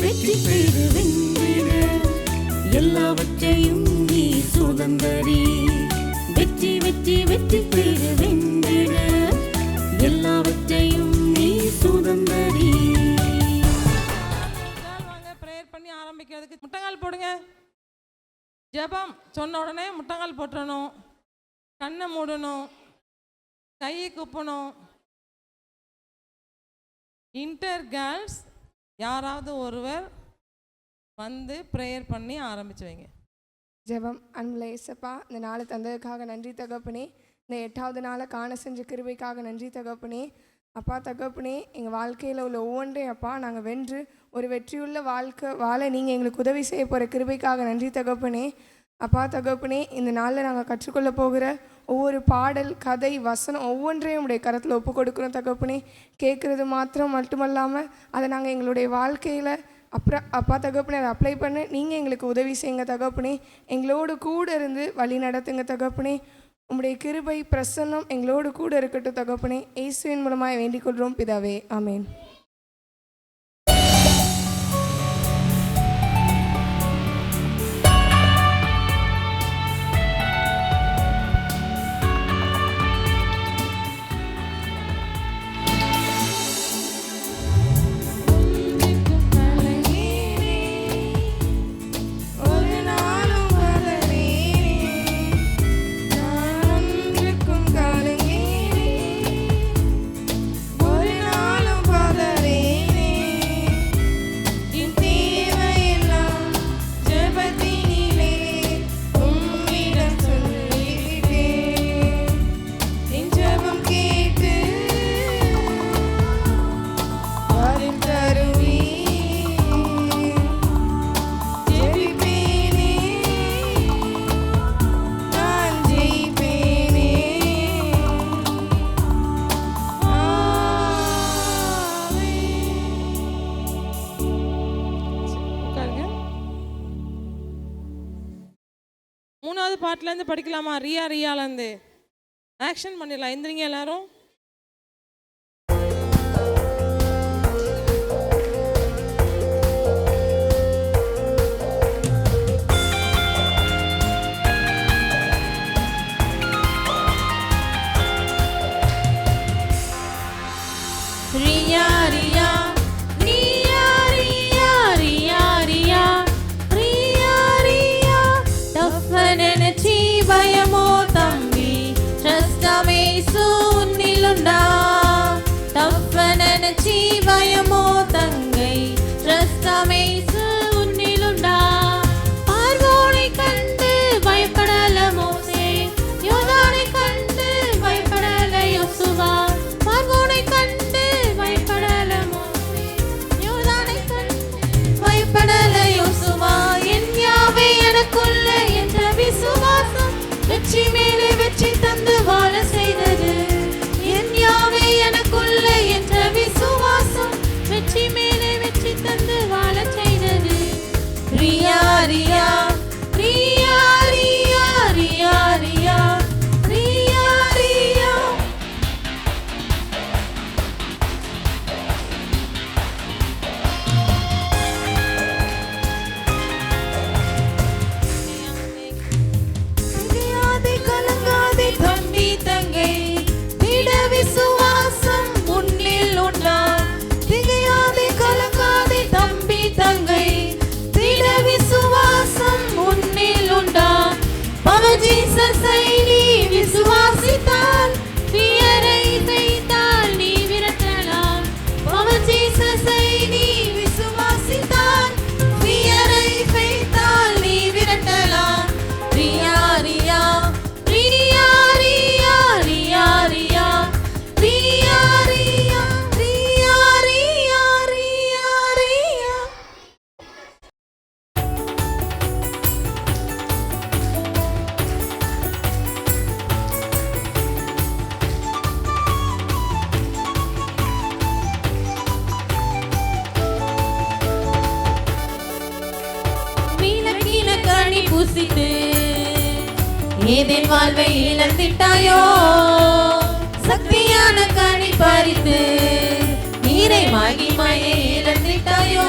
வெற்றி பெறு வென்றிடு, எல்லாவற்றையும் நீ சுதந்தரி. வெற்றி வெற்றி வெற்றி பெறு வென்றிடு, எல்லாவற்றையும் நீ சுதந்தரி. வாங்க பிரேயர் பண்ணி ஆரம்பிக்கிறதுக்கு முட்டங்கால் போடுங்க. ஜெபம் சொன்ன உடனே முட்டங்கால் போட்டுறணும், கண்ணை மூடணும், கையை குப்பணும். இன்டர் கேர்ள்ஸ் யாராவது ஒருவர் வந்து ப்ரேயர் பண்ணி ஆரம்பிச்சு வைங்க. ஜெபம். அன்புள்ள இயேசப்பா, இந்த நாளை தந்ததுக்காக நன்றி தகப்பனே. இந்த 8வது நாளை காண செஞ்ச கிருபைக்காக நன்றி தகப்பனே. அப்பா தகப்பனே, எங்கள் வாழ்க்கையில் உள்ள ஒவ்வொன்றையும் அப்பா நாங்கள் வென்று ஒரு வெற்றியுள்ள வாழ்க்கை வாழ நீங்கள் எங்களுக்கு உதவி செய்ய போகிற கிருபைக்காக நன்றி தகப்பனே. அப்பா தகப்பனே, இந்த நாளில் நாங்கள் கற்றுக்கொள்ள போகிற ஒவ்வொரு பாடல், கதை, வசனம் ஒவ்வொன்றையும் உடைய கரத்தில் ஒப்பு கொடுக்குறோம் தகப்பனே. கேட்குறது மாத்திரம் மட்டுமல்லாமல் அதை நாங்கள் எங்களுடைய வாழ்க்கையில் அப்பா தகப்பனே அதை அப்ளை பண்ண நீங்கள் எங்களுக்கு உதவி செய்யுங்க தகப்பனே. எங்களோடு கூட இருந்து வழி நடத்துங்க தகப்பனே. உம்முடைய கிருபை பிரசன்னம் எங்களோடு கூட இருக்கட்டும் தகப்பனே. இயேசுவின் மூலமாக வேண்டிக் கொள்கிறோம் பிதாவே, ஆமேன். மூணாவது பாட்டிலேருந்து படிக்கலாமா? ரியாலேருந்து ஆக்ஷன் பண்ணிடலாம். எந்திரிங்க எல்லாரும். ரியா ரியா ரியா ரியா ரியா ரியா ரியா ரியா தஃபனனச்சி பயமோ தம்பி ட்ரஸ்டமேசு உன்னிலுண்டா. தஃபனனச்சி பயமோ தங்கை ட்ரஸ்டமேசு உன்னிலுண்டா. பார்வோனை கண்டு பயப்படல மோசே, யோர்தானை கண்டு பயப்படல யோசுவா. பார்வோனை கண்டு பயப்படல மோசே, யோர்தானை கண்டு பயப்படல யோசுவா. என் யாவே எனக்குள்ள என்ற விசுவாசம் வெற்றி மேலே வெற்றி தந்து வாழ செய்தது. என் யாவே எனக்குள்ள என்ற விசுவாசம் வெற்றி மேலே வெற்றி தந்து வாழ செய்தது. ரியா ரியா ரியா ரியா ரியா ரியா ரியா ரியா. திகையாதே கலங்காதே தம்பி தங்கை, திட விசுவாசம் உன்னில் உண்டா. திகையாதே கலங்காதே தம்பி தங்கை, திட விசுவாசம் உன்னில் உண்டா. பவர் ஜீசஸை நீ விசுவாசித்தால், பியரை வைத்தால் நீ விரட்டலாம். பவர் ஜீசஸை நீ விசுவாசித்தால், பியரை வைத்தால் நீ விரட்டலாம். ரியா ரியா ரியா ரியா ரியா ரியா ரியா ரியா ரியா ரியா ரியா ரியா. மீனக்கின கனி புசித்து ஏதேன் வாழ்வை இழந்திட்டாயோ. சக்தியான கனி பறித்து நீரை மகிமையை இழந்திட்டாயோ.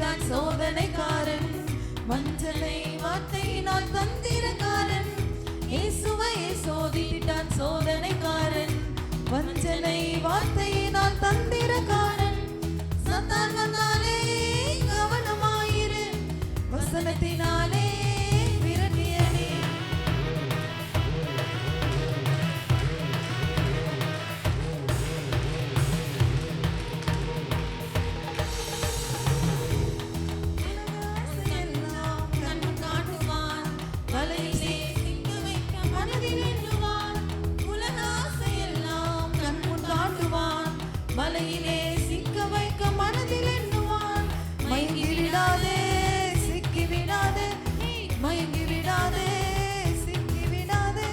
சோதித்தான் சோதனைக்காரன், வஞ்சனை வார்த்தையினால் தந்திரக்காரன். இயேசுவை சோதித்தான் சோதனைக்காரன், வஞ்சனை வார்த்தையினால் தந்திரக்காரன். சத்தான் வந்தாலே கவனமாயிரு, வசனத்தினாலே விரட்டியடி. கண்ணு காட்டுவான், வலையிலே சிக்க வைக்க மனதில் எண்ணுவான். உலக ஆசையெல்லாம் கண்ணு காட்டுவான், வலையிலே சிக்க வைக்க மனதில் எண்ணுவான். மயங்கி விடாதே, சிக்கி விடாதே, மயங்கி விடாதே, சிக்கி விடாதே.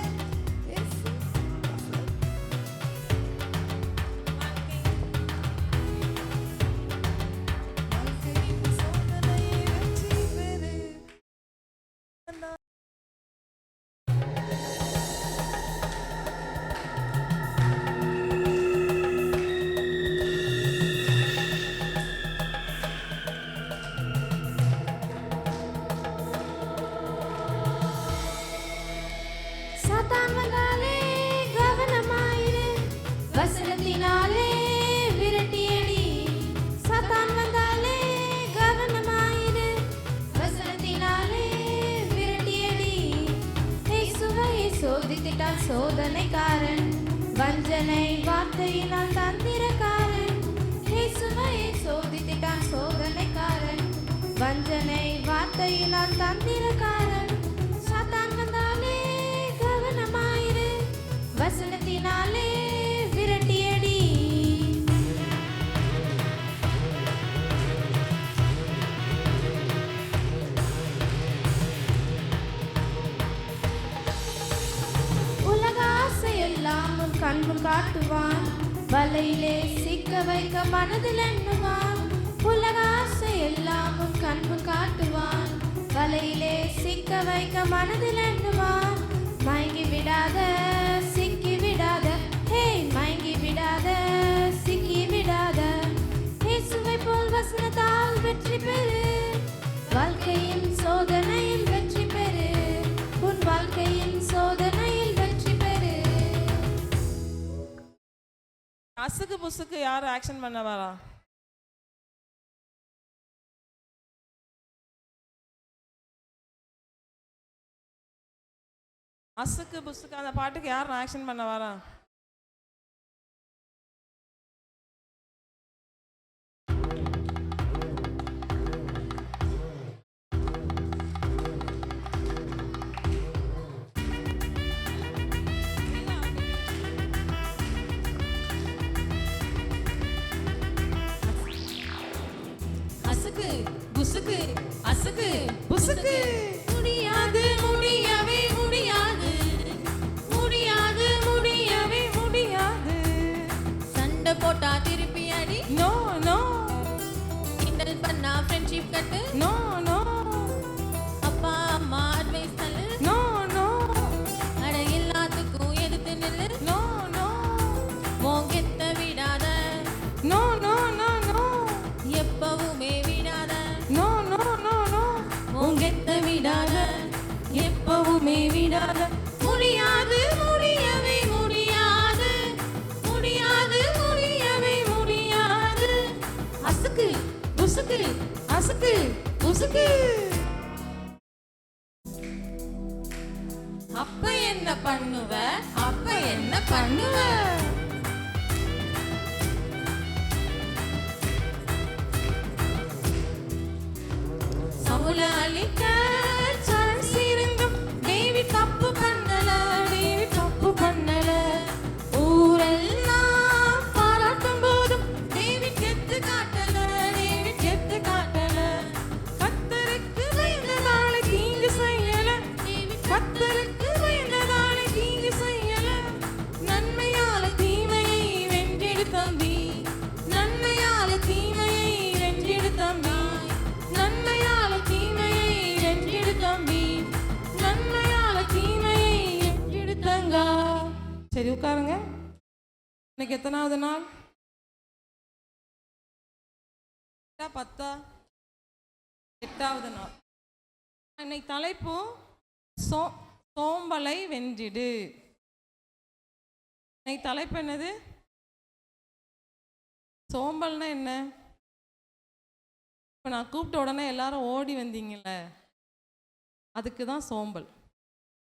வாழ்க்கையின் சோதனையை வெற்றி பெறு. சாத்தான் வந்தாலே கவனமாயிரு, வசனத்தினாலே விரட்டியடி. சாத்தான் வந்தாலே கவனமாயிரு, வசனத்தினாலே விரட்டியடி. இயேசுவை சோதித்திட்டான் சோதனைக்காரன், வஞ்சனை வார்த்தையினால் தந்திரக்காரன். இயேசுவை சோதித்திட்டான் சோதனைக்காரன், வஞ்சனை வார்த்தையினால் தந்திரக்காரன். சாத்தான் வந்தாலே கவனமாயிரு, வசனத்தினாலே விரட்டியடி. உலக ஆசையெல்லாம் உன் கண்முன் காட்டுவான், வலையிலே சிக்க வைக்க மனதில் எண்ணுவான். உலக ஆசையெல்லாம் உன் கண்முன் காட்டுவான், வலையிலே சிக்க வைக்க மனதில் எண்ணுவான். மயங்கி விடாத, சிக்கி விடாத, ஹே மயங்கி விடாத, சிக்கி விடாத. இயேசுவை போல் வசனத்தால் வெற்றி பெறு, வாழ்க்கையின் சோதனையில் வெற்றி பெறு, உன் வாழ்க்கையின் சோதனையில் வெற்றி பெறு. அசுக்கு புசுக்கு யாரும் ஆக்ஷன் பண்ண வரா? அசுக்கு புசுக்கு அந்த பாட்டுக்கு யாரும் ஆக்ஷன் பண்ண வரா? அசுக்கு புசுக்கு, அசுக்கு புசுக்கு. முடியாது, முடியவே முடியாது, முடியாது, முடியவே முடியாது. சண்டை போட்டா திருப்பி அடி, நோ நோ கிண்டல் பண்ணா ஃப்ரெண்ட்ஷிப் கட்டு, நோ நோ அப்பா அம்மா அட்வைஸ் தள்ளு, நோ நோ அட எல்லாத்துக்கும் எதிர்த்து நில்லு. நோ நோ மோகத்த விடாத, நோ நோ நோ நோ எப்பவுமே விடாத. நோ நோ நோ நோ மோகத்த விடாத, எப்பவுமே விடாத. முடியாது, முடியவே முடியாது, முடியாது, முடியவே முடியாது. அசுக்கு புசுக்கு, அசுக்கு புசுக்கு. அப்ப என்ன பண்ணுவ, அப்ப என்ன பண்ணுவ? சவுல அழிக்க சான்ஸ் இருந்தும் டேவிட் தப்பு பண்ணல, டேவிட் தப்பு பண்ணல. ஊரெல்லாம் பாராட்டும் போதும் டேவிட் கெத்து காட்டல, டேவிட் கெத்து காட்டல. கர்த்தருக்கு பயந்ததாலே தீங்கு செய்யல, கர்த்தருக்கு பயந்ததாலே தீங்கு செய்யல. நன்மையால தீமையை வென்றிடு தம்பி, நன்மையால தீமையை வென்றிடு தம்பி, நன்மையால தீமையை வென்றிடு தம்பி, நன்மையால தீமையை வென்றிடு தங்கா. சரி உட்காருங்க. இன்னைக்கு எத்தனாவது நாள்? 10ஆ? 8வது நாள். இன்னைக்கு தலைப்பு சோ சோம்பலை வென்றிடு. இன்னைக்கு தலைப்பு என்னது? சோம்பல்னா என்ன? இப்போ நான் கூப்பிட்ட உடனே எல்லாரும் ஓடி வந்தீங்கல்ல, அதுக்கு தான் சோம்பல்.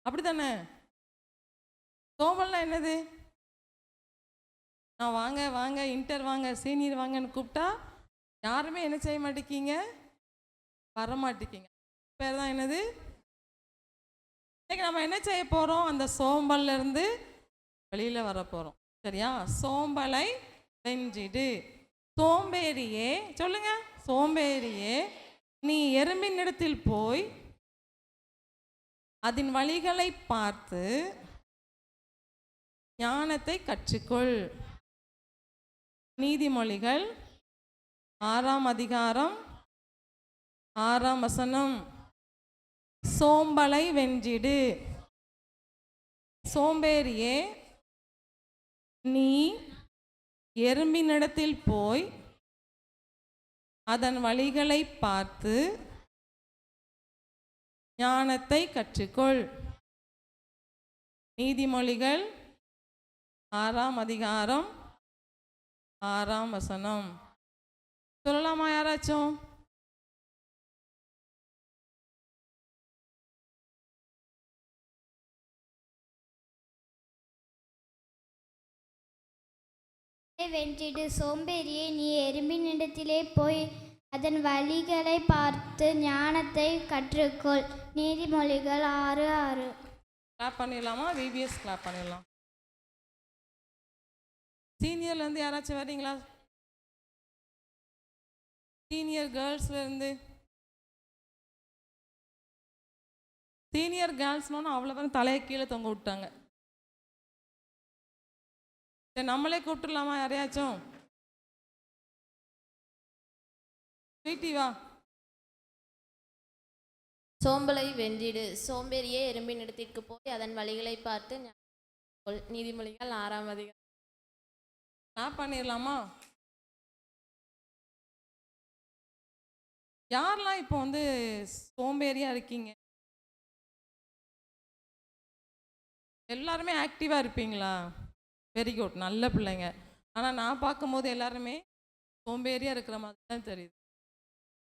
அப்படி தானே? சோம்பல்னா என்னது? நான் வாங்க வாங்க, இன்டர் வாங்க, சீனியர் வாங்கன்னு கூப்பிட்டா யாருமே என்ன செய்ய மாட்டேங்கிங்க, வரமாட்டேங்கிங்க. பேர் தான் என்னது? இன்னைக்கு நம்ம என்ன செய்ய போகிறோம்? அந்த சோம்பல்ல இருந்து வெளியில் வர போகிறோம். சரியா? சோம்பலை வென்றிடு. சோம்பேறியே, சொல்லுங்க, சோம்பேறியே, நீ எறும்பின் இடத்தில் போய் அதன் வழிகளை பார்த்து ஞானத்தை கற்றுக்கொள். நீதிமொழிகள் 6ஆம் அதிகாரம் 6ஆம் வசனம். சோம்பலை வென்றிடு. சோம்பேறியே, நீ எறும்பினிடத்தில் போய் அதன் வழிகளை பார்த்து ஞானத்தை கற்றுக்கொள். நீதிமொழிகள் 6ஆம் அதிகாரம் 6ஆம் வசனம். சொல்லலாமா யாராச்சும்? வென்றிடு. சோம்பேறியே, நீ எறும்பினிடத்திலே போய் அதன் வழிகளை பார்த்து ஞானத்தை கற்றுக்கொள். நீதிமொழிகள் 6:6. கிளாப் பண்ணிடலாமா? விபிஎஸ் கிளாப் பண்ணிடலாம். சீனியர்லேருந்து யாராச்சும் வரீங்களா? சீனியர் கேர்ள்ஸ்லேருந்து. சீனியர் கேர்ள்ஸ்னோன்னு அவ்வளோ பேரும் தலையை கீழே தொங்க விட்டாங்க. சரி, நம்மளே கூப்பிட்டுலாமா யாரையாச்சும்? ஸ்வீட்டி வா. சோம்பலை வென்றிடு. சோம்பேறியே, எறும்பின் இடத்திற்கு போய் அதன் வழிகளை பார்த்து ஞானத்தை. நீதிமொழிகள் 6ஆம் அதிகாரம். நான் பண்ணிடலாமா? யாரெல்லாம் இப்போ சோம்பேறியா இருக்கீங்க? எல்லாருமே ஆக்டிவாக இருப்பீங்களா? வெரி குட், நல்ல பிள்ளைங்க. ஆனால் நான் பார்க்கும்போது எல்லாருமே சோம்பேறியாக இருக்கிற மாதிரி தான் தெரியுது.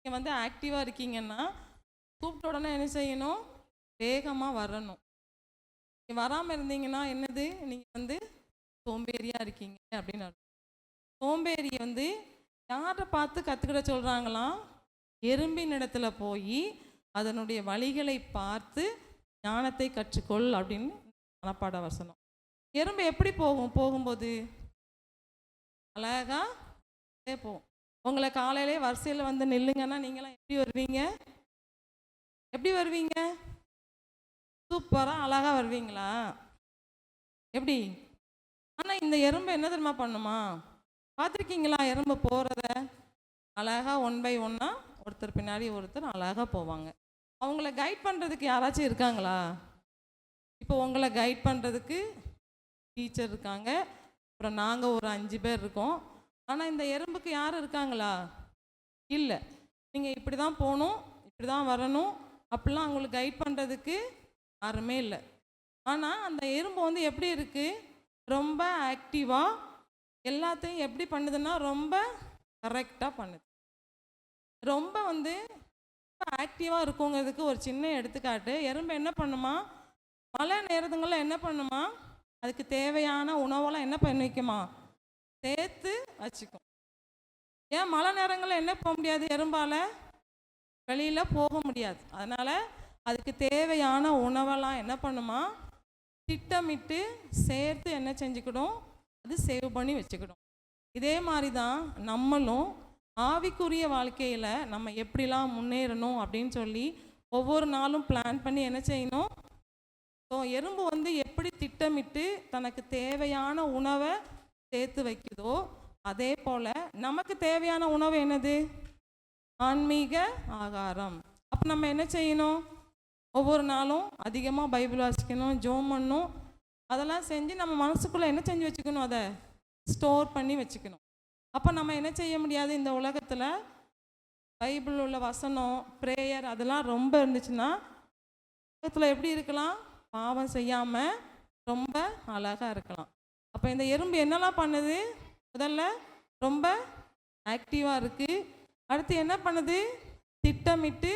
நீங்கள் ஆக்டிவாக இருக்கீங்கன்னா கூப்பிட்ட உடனே என்ன செய்யணும்? வேகமாக வரணும். நீங்கள் வராமல் இருந்தீங்கன்னா என்னது? நீங்கள் சோம்பேறியாக இருக்கீங்க அப்படின்னு அர்த்தம். சோம்பேறி யாரை பார்த்து கற்றுக்கிட சொல்கிறாங்களாம்? எறும்பின் இடத்துல போய் அதனுடைய வழிகளை பார்த்து ஞானத்தை கற்றுக்கொள் அப்படின்னு மனப்பாட வசனம். எறும்பு எப்படி போகும்போது அழகா போகும். உங்களை காலையிலே வரிசையில் நில்லுங்கன்னா நீங்களாம் எப்படி வருவீங்க? எப்படி வருவீங்க? சூப்பராக அழகாக வருவீங்களா? எப்படி? ஆனால் இந்த எறும்பு என்ன தெரியுமா பண்ணுமா? பார்த்துருக்கீங்களா எறும்பு போகிறத? அழகாக 1 by 1 ஒருத்தர் பின்னாடி ஒருத்தர் அழகாக போவாங்க. அவங்கள கைட் பண்ணுறதுக்கு யாராச்சும் இருக்காங்களா? இப்போ உங்களை கைட் பண்ணுறதுக்கு டீச்சர் இருக்காங்க, அப்புறம் நாங்கள் ஒரு 5 பேர் இருக்கோம். ஆனால் இந்த எறும்புக்கு யாரும் இருக்காங்களா? இல்லை. நீங்கள் இப்படி தான் போகணும், இப்படி தான் வரணும் அப்படிலாம் அவங்களுக்கு கைட் பண்ணுறதுக்கு யாருமே இல்லை. ஆனால் அந்த எறும்பு எப்படி இருக்குது? ரொம்ப ஆக்டிவாக எல்லாத்தையும் எப்படி பண்ணுதுன்னா ரொம்ப கரெக்டாக பண்ணுது. ரொம்ப ஆக்டிவாக இருக்குங்கிறதுக்கு ஒரு சின்ன எடுத்துக்காட்டு. எறும்பு என்ன பண்ணுமா? மழை நேரத்துங்களில் என்ன பண்ணுமா? அதுக்கு தேவையான உணவெல்லாம் என்ன பண்ணி வைக்குமா? சேர்த்து வச்சுக்கும். ஏன் மழை நேரங்களில் என்ன போக முடியாது? எறும்பால் வெளியில் போக முடியாது. அதனால் அதுக்கு தேவையான உணவெல்லாம் என்ன பண்ணுமா? திட்டமிட்டு சேர்த்து என்ன செஞ்சுக்கிடும்? அது சேவ் பண்ணி வச்சுக்கிடும். இதே மாதிரி தான் நம்மளும் ஆவிக்குரிய வாழ்க்கையில் நம்ம எப்படிலாம் முன்னேறணும் அப்படின்னு சொல்லி ஒவ்வொரு நாளும் பிளான் பண்ணி என்ன செய்யணும்? ஸோ எறும்பு எப்படி திட்டமிட்டு தனக்கு தேவையான உணவை சேர்த்து வைக்குதோ அதே போல் நமக்கு தேவையான உணவு என்னது? ஆன்மீக ஆகாரம். அப்போ நம்ம என்ன செய்யணும்? ஒவ்வொரு நாளும் அதிகமாக பைபிள் வாசிக்கணும், ஜெபம் பண்ணணும். அதெல்லாம் செஞ்சு நம்ம மனசுக்குள்ளே என்ன செஞ்சு வச்சுக்கணும்? அதை ஸ்டோர் பண்ணி வச்சுக்கணும். அப்போ நம்ம என்ன செய்ய முடியாது? இந்த உலகத்தில் பைபிள் உள்ள வசனம், ப்ரேயர் அதெல்லாம் ரொம்ப இருந்துச்சுன்னா உலகத்தில் எப்படி இருக்கலாம்? பாவம் செய்யாமல் ரொம்ப அழகாக இருக்கலாம். அப்போ இந்த எறும்பு என்னெல்லாம் பண்ணுது? முதல்ல ரொம்ப ஆக்டிவாக இருக்குது. அடுத்து என்ன பண்ணுது? திட்டமிட்டு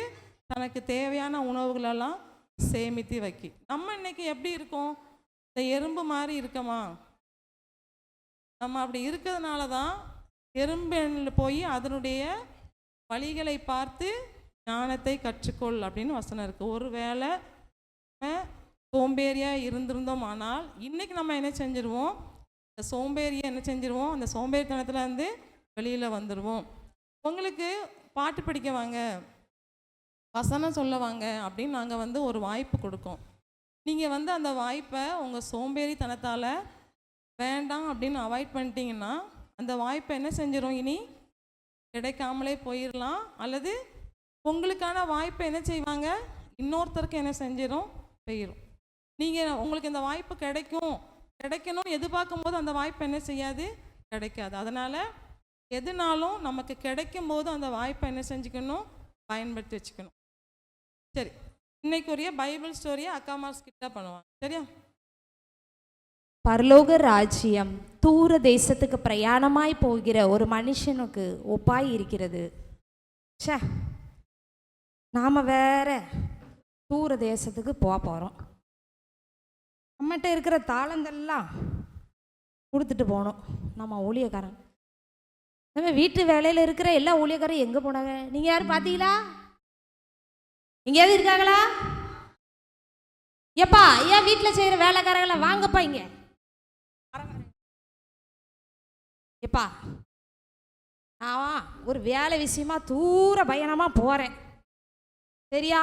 தனக்கு தேவையான உணவுகளெல்லாம் சேமித்து வைக்கி. நம்ம இன்னைக்கு எப்படி இருக்கோம்? இந்த எறும்பு மாதிரி இருக்கமா? நம்ம அப்படி இருக்கிறதுனால தான் எறும்பில் போய் அதனுடைய வழிகளை பார்த்து ஞானத்தை கற்றுக்கொள் அப்படின்னு வசனம் இருக்குது. ஒருவேளை சோம்பேறியாக இருந்திருந்தோம் ஆனால் இன்னைக்கு நம்ம என்ன செஞ்சிருவோம்? இந்த சோம்பேறியை என்ன செஞ்சிருவோம்? அந்த சோம்பேறித்தனத்தில் இருந்து வெளியில் வந்துடுவோம். உங்களுக்கு பாட்டு படிக்க வாங்க, வசனம் சொல்ல வாங்க அப்படின்னு நாங்கள் ஒரு வாய்ப்பு கொடுக்கோம். நீங்கள் அந்த வாய்ப்பை உங்கள் சோம்பேறித்தனத்தால் வேண்டாம் அப்படின்னு அவாய்ட் பண்ணிட்டீங்கன்னா அந்த வாய்ப்பை என்ன செஞ்சிடும்? இனி கிடைக்காமலே போயிடலாம். அல்லது உங்களுக்கான வாய்ப்பை என்ன செய்வாங்க? இன்னொருத்தருக்கு என்ன செஞ்சிடும்? போயிடும். நீங்கள் உங்களுக்கு இந்த வாய்ப்பு கிடைக்கணும்னு எதிர்பார்க்கும் போது அந்த வாய்ப்பு என்ன செய்யாது? கிடைக்காது. அதனால் எதுனாலும் நமக்கு கிடைக்கும் போது அந்த வாய்ப்பை என்ன செஞ்சுக்கணும்? பயன்படுத்தி வச்சுக்கணும். சரி, இன்னைக்குரிய பைபிள் ஸ்டோரியை அக்கா மார்ஸ் கிட்ட பண்ணுவாங்க. சரியா? பரலோக ராஜ்யம் தூர தேசத்துக்கு பிரயாணமாய் போகிற ஒரு மனுஷனுக்கு ஒப்பாய் இருக்கிறது. ச்சே, நாம் வேற தூர தேசத்துக்கு போகிறோம். நம்மகிட்ட இருக்கிற தாளந்தெல்லாம் கொடுத்துட்டு போகணும். நம்ம ஊழியக்காரன், நம்ம வீட்டு வேலையில் இருக்கிற எல்லா ஊழியக்காரும் எங்கே போனாங்க? நீங்கள் யாரும் பார்த்தீங்களா? எங்கேயாவது இருக்காங்களா? எப்பா ஏன் வீட்டில் செய்கிற வேலைக்காரங்கள வாங்கப்பா இங்கே. எப்பா நான் ஒரு வேலை விஷயமா தூர பயணமாக போகிறேன். சரியா?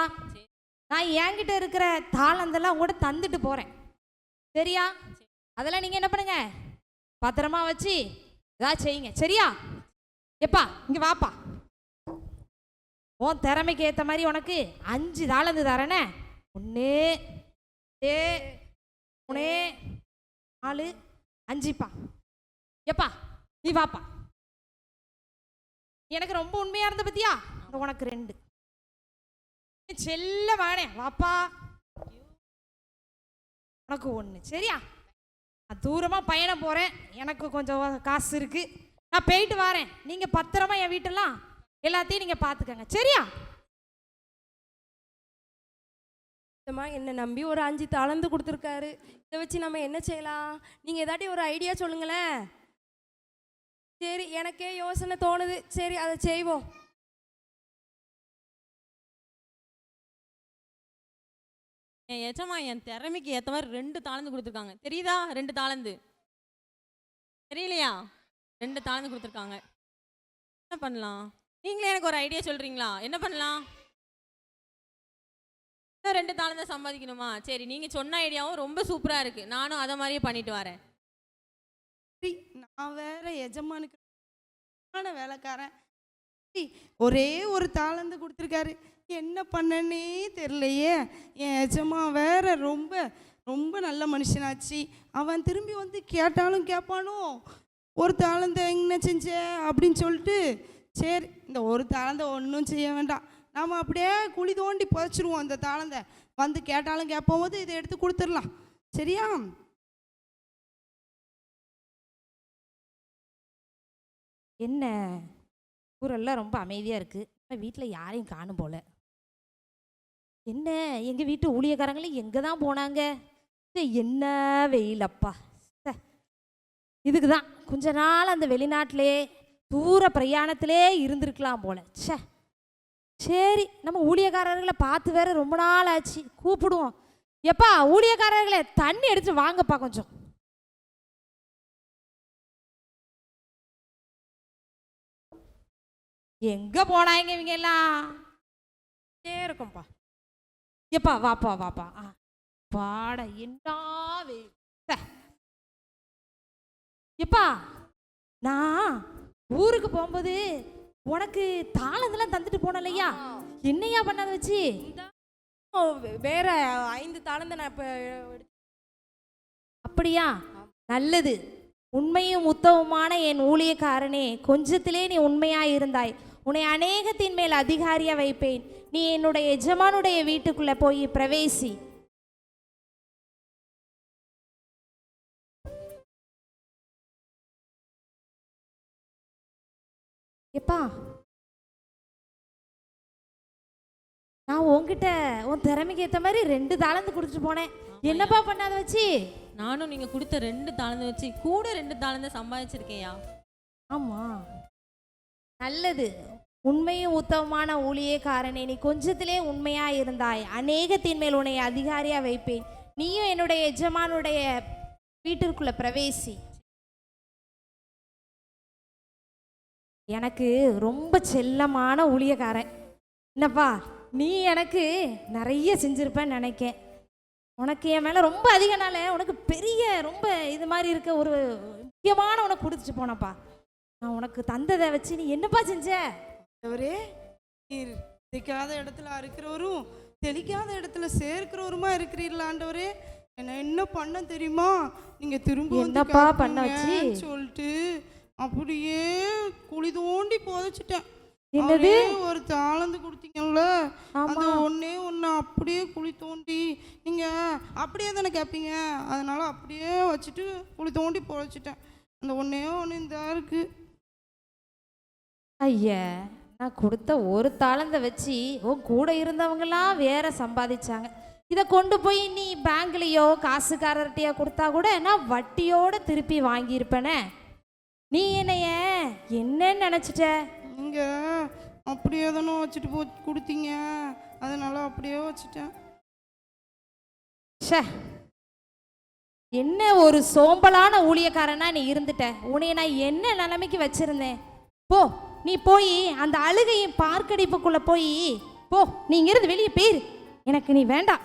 நான் என்கிட்ட இருக்கிற தாளந்தெல்லாம் கூட தந்துட்டு போகிறேன். சரியா? அதெல்லாம் நீங்கள் என்ன பண்ணுங்க, பத்திரமா வச்சு ஏதாவது செய்யுங்க. சரியா? எப்பா இங்கே வாப்பா, உன் திறமைக்கு ஏற்ற மாதிரி உனக்கு 5 தாளந்து தரேனே. 1 3 4 5பா. எப்பா நீ வாப்பா. எனக்கு ரொம்ப உண்மையாக இருந்த பத்தியா? உனக்கு 2 செல்ல வானே வாப்பா. உனக்கு 1. சரியா? நான் தூரமாக பயணம் போகிறேன், எனக்கு கொஞ்சம் காசு இருக்குது, நான் போயிட்டு வரேன். நீங்கள் பத்திரமா என் வீட்டெல்லாம் எல்லாத்தையும் நீங்கள் பார்த்துக்கங்க. சரியா? என்னை நம்பி ஒரு 5 தாளந்து கொடுத்துருக்காரு. இதை வச்சு நம்ம என்ன செய்யலாம்? நீங்கள் ஏதாட்டி ஒரு ஐடியா சொல்லுங்களேன். சரி, எனக்கே யோசனை தோணுது. சரி, அதை செய்வோம். என் எஜமா என் திறமைக்கு ஏற்ற மாதிரி 2 தாளந்து கொடுத்துருக்காங்க. தெரியுதா? 2 தாளந்து தெரியலையா? 2 தாளந்து கொடுத்துருக்காங்க. என்ன பண்ணலாம்? நீங்களே எனக்கு ஒரு ஐடியா சொல்கிறீங்களா? என்ன பண்ணலாம்? 2 தாளந்தை சம்பாதிக்கணுமா? சரி, நீங்கள் சொன்ன ஐடியாவும் ரொம்ப சூப்பராக இருக்குது. நானும் அதை மாதிரியே பண்ணிட்டு வரேன். நான் வேற எஜமானுக்கு வேலைக்காரன், ஒரே ஒரு தாளந்து கொடுத்துருக்காரு. என்ன பண்ணனே தெரியலையே. என் எஜமா வேற ரொம்ப ரொம்ப நல்ல மனுஷனாச்சு. அவன் திரும்பி கேட்டாலும் கேட்பானோ, ஒரு தாளந்தை என்ன செஞ்ச அப்படின்னு சொல்லிட்டு, சரி இந்த ஒரு தாளந்தை ஒன்றும் செய்ய வேண்டாம், நாம் அப்படியே குழி தோண்டி புதைச்சிருவோம். அந்த தாளந்தை கேட்டாலும் கேட்போம் போது இதை எடுத்து கொடுத்துடலாம். சரியா? என்ன ஊரெல்லாம் ரொம்ப அமைதியாக இருக்குது. நம்ம வீட்டில் யாரையும் காணும் போல. என்ன எங்கள் வீட்டு ஊழியக்காரங்களும் எங்கே தான் போனாங்க? என்ன வெயிலப்பா. இதுக்கு தான் கொஞ்ச நாள் அந்த வெளிநாட்டிலே தூர பிரயாணத்திலே இருந்திருக்கலாம் போல. சரி, நம்ம ஊழியக்காரர்களை பார்த்து வேற ரொம்ப நாள் ஆச்சு, கூப்பிடுவோம். எப்பா ஊழியக்காரர்களே தண்ணி எடுத்து வாங்கப்பா கொஞ்சம். எங்க போனாங்க இவங்க எல்லாம்? இருக்கும்பா. எப்பா வாப்பா வாப்பா. பாட என்னாவே. எப்பா நான் ஊருக்கு போகும்போது உனக்கு தாளந்தெல்லாம் தந்துட்டு போனலையா? என்னையா பண்ணாத வச்சு? வேற 5 தாளந்தை நான் இப்போ. அப்படியா? நல்லது. உண்மையும் உத்தமமான என் ஊழியக்காரனே, கொஞ்சத்திலே நீ உண்மையாய் இருந்தாய், உன்னை அநேகத்தின் மேல் அதிகாரியா வைப்பேன். நீ என்னுடைய எஜமானுடைய வீட்டுக்குள்ள போய் பிரவேசி. எப்பா, நான் உன்கிட்ட உன் திறமைக்கு ஏற்ற மாதிரி 2 தாளந்து கொடுத்துட்டு போனேன். என்னப்பா பண்ணாத வச்சு? நானும் நீங்கள் கொடுத்த 2 தாளந்து வச்சு கூட 2 தாளந்தை சம்பாதிச்சிருக்கேயா. ஆமா, நல்லது. உண்மையும் உத்தமமான ஊழியக்காரனே, நீ கொஞ்சத்திலே உண்மையா இருந்தாய். அநேகத்தின் மேல் உன்னை அதிகாரியா வைப்பேன். நீயும் என்னுடைய எஜமானுடைய வீட்டிற்குள்ள பிரவேசி. எனக்கு ரொம்ப செல்லமான ஊழியக்காரன். என்னப்பா, நீ எனக்கு நிறைய செஞ்சிருப்பேன்னு நினைக்கேன். உனக்கு என் மேலே ரொம்ப அதிகனால உனக்கு பெரிய ரொம்ப இது மாதிரி இருக்க ஒரு முக்கியமான உனக்கு கொடுத்துட்டு போனப்பா. நான் உனக்கு தந்ததை வச்சு நீ என்னப்பா செஞ்ச? ஆண்டவரே, நீர் தெளிக்காத இடத்துல அறுக்கிறவரும் தெளிக்காத இடத்துல சேர்க்கிறவருமா இருக்கிறீர்களா ஆண்டவரே? என்ன பண்ண தெரியுமா? நீங்க திரும்ப என்னப்பா பண்ண வச்சு சொல்லிட்டு அப்படியே குழி தோண்டி புதைச்சிட்டேன். என்னது? ஒரு தாளந்து கொடுத்தீங்கல்ல, அது ஒன்னே ஒன்று அப்படியே குழி தோண்டி, நீங்க அப்படியே தானே கேட்பீங்க, அதனால அப்படியே வச்சுட்டு குழி தோண்டி புதைச்சிட்டேன். அந்த ஒன்னே ஒன்று இந்த இருக்கு. ஐயா, நான் கொடுத்த ஒரு தாளந்தை வச்சு உன் கூட இருந்தவங்களாம் வேற சம்பாதிச்சாங்க. இதை கொண்டு போய் நீ பேங்க்லேயோ காசுக்காரர்கிட்டையோ கொடுத்தா கூட நான் வட்டியோட திருப்பி வாங்கியிருப்பேனே. நீ என்னைய என்னன்னு நினச்சிட்ட? நீங்க அப்படியே தானே வச்சுட்டு கொடுத்தீங்க, அதனால அப்படியே வச்சுட்டேன். ஷே, என்ன ஒரு சோம்பலான ஊழியக்காரனா நீ இருந்துட்ட. உன்னை நான் என்ன நிலைமைக்கு வச்சிருந்தேன்? போ, நீ போய் அந்த அழுகையும் பார்க்கடிப்புக்குள்ள போய் போ. நீ இங்கிருந்து வெளியே போயிரு, எனக்கு நீ வேண்டாம்.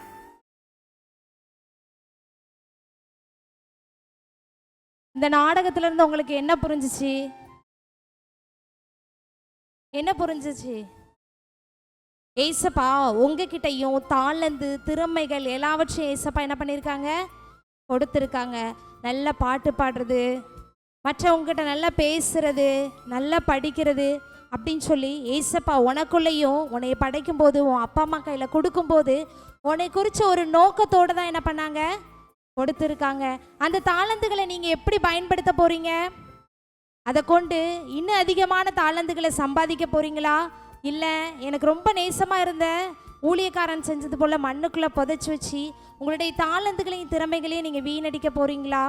இந்த நாடகத்துல இருந்து உங்களுக்கு என்ன புரிஞ்சிச்சு? என்ன புரிஞ்சிச்சு? ஏசப்பா உங்ககிட்டையும் தாளந்து திறமைகள் எல்லாவற்றையும் ஏசப்பா என்ன பண்ணியிருக்காங்க? கொடுத்துருக்காங்க. நல்ல பாட்டு பாடுறது, மற்றவங்ககிட்ட நல்லா பேசுறது, நல்லா படிக்கிறது அப்படின்னு சொல்லி ஏசப்பா உனக்குள்ளேயும் உன்னை படைக்கும் போது உன் அப்பா அம்மா கையில் கொடுக்கும்போது உன்னை குறித்த ஒரு நோக்கத்தோடு தான் என்ன பண்ணாங்க? கொடுத்துருக்காங்க. அந்த தாளந்துகளை நீங்கள் எப்படி பயன்படுத்த போகிறீங்க? அதை கொண்டு இன்னும் அதிகமான தாளந்துகளை சம்பாதிக்க போகிறீங்களா? இல்லை எனக்கு ரொம்ப நேசமாக இருந்த ஊழியக்காரன் செஞ்சது போல் மண்ணுக்குள்ளே புதைச்சி வச்சு உங்களுடைய தாளந்துகளையும் திறமைகளையும் நீங்கள் வீணடிக்க போகிறீங்களா?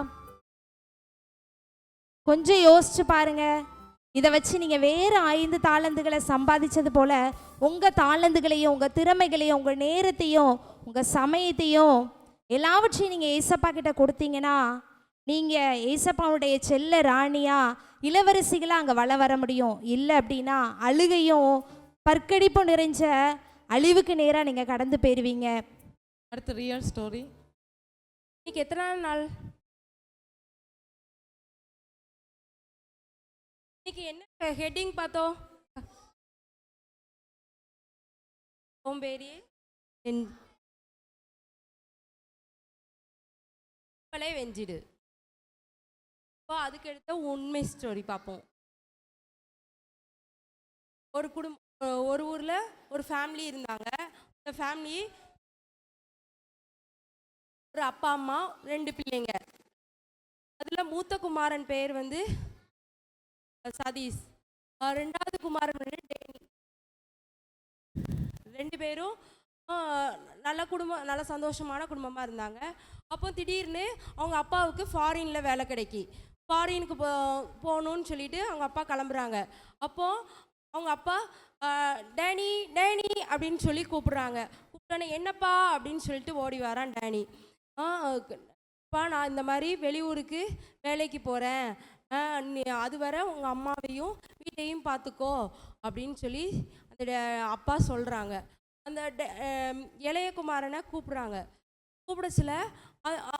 கொஞ்சம் யோசிச்சு பாருங்க. இதை வச்சு நீங்கள் வேறு 5 தாளந்துகளை சம்பாதிச்சது போல் உங்கள் தாளந்துகளையும் உங்கள் திறமைகளையும் உங்கள் நேரத்தையும் உங்கள் சமயத்தையும் எல்லாவற்றையும் நீங்கள் ஏசப்பா கிட்ட கொடுத்தீங்கன்னா நீங்கள் ஏசப்பாவுடைய செல்ல ராணியா இளவரசிகளாக அங்கே வர முடியும். இல்லை அப்படின்னா அழுகையும் பற்கடிப்பும் நிறைஞ்ச அழிவுக்கு நேராக நீங்கள் கடந்து போயிடுவீங்க. அடுத்த ரியல் ஸ்டோரி. இன்னைக்கு எத்தனை நாள்? இன்னைக்கு என்ன ஹெட்டிங் பார்த்தோம்? சோம்பேறி வெஞ்சிடு. இப்போ அதுக்கு எடுத்த உண்மை ஸ்டோரி பார்ப்போம். ஒரு ஊரில் ஒரு ஃபேமிலி இருந்தாங்க. அந்த ஃபேமிலி ஒரு அப்பா அம்மா 2 பிள்ளைங்க. அதில் மூத்த குமாரன் பேர் வந்து சதீஷ், 2வது குமாரன் வந்து டேனி. 2 பேரும் நல்ல குடும்பம், நல்ல சந்தோஷமான குடும்பமாக இருந்தாங்க. அப்போ திடீர்னு அவங்க அப்பாவுக்கு ஃபாரினில் வேலை கிடைக்கி ஃபாரினுக்கு போகணுன்னு சொல்லிட்டு அவங்க அப்பா கிளம்புறாங்க. அப்போது அவங்க அப்பா டேனி டேனி அப்படின்னு சொல்லி கூப்பிட்றாங்க. கூப்பிட்டோன்னே என்னப்பா அப்படின்னு சொல்லிட்டு ஓடி வரான் டேனி. அப்பா நான் இந்த மாதிரி வெளியூருக்கு வேலைக்கு போகிறேன், அது வர உங்கள் அம்மாவையும் வீட்டையும் பார்த்துக்கோ அப்படின்னு சொல்லி அந்த அப்பா சொல்கிறாங்க. அந்த இளைய குமாரனை கூப்பிட்றாங்க. கூப்பிடச்சில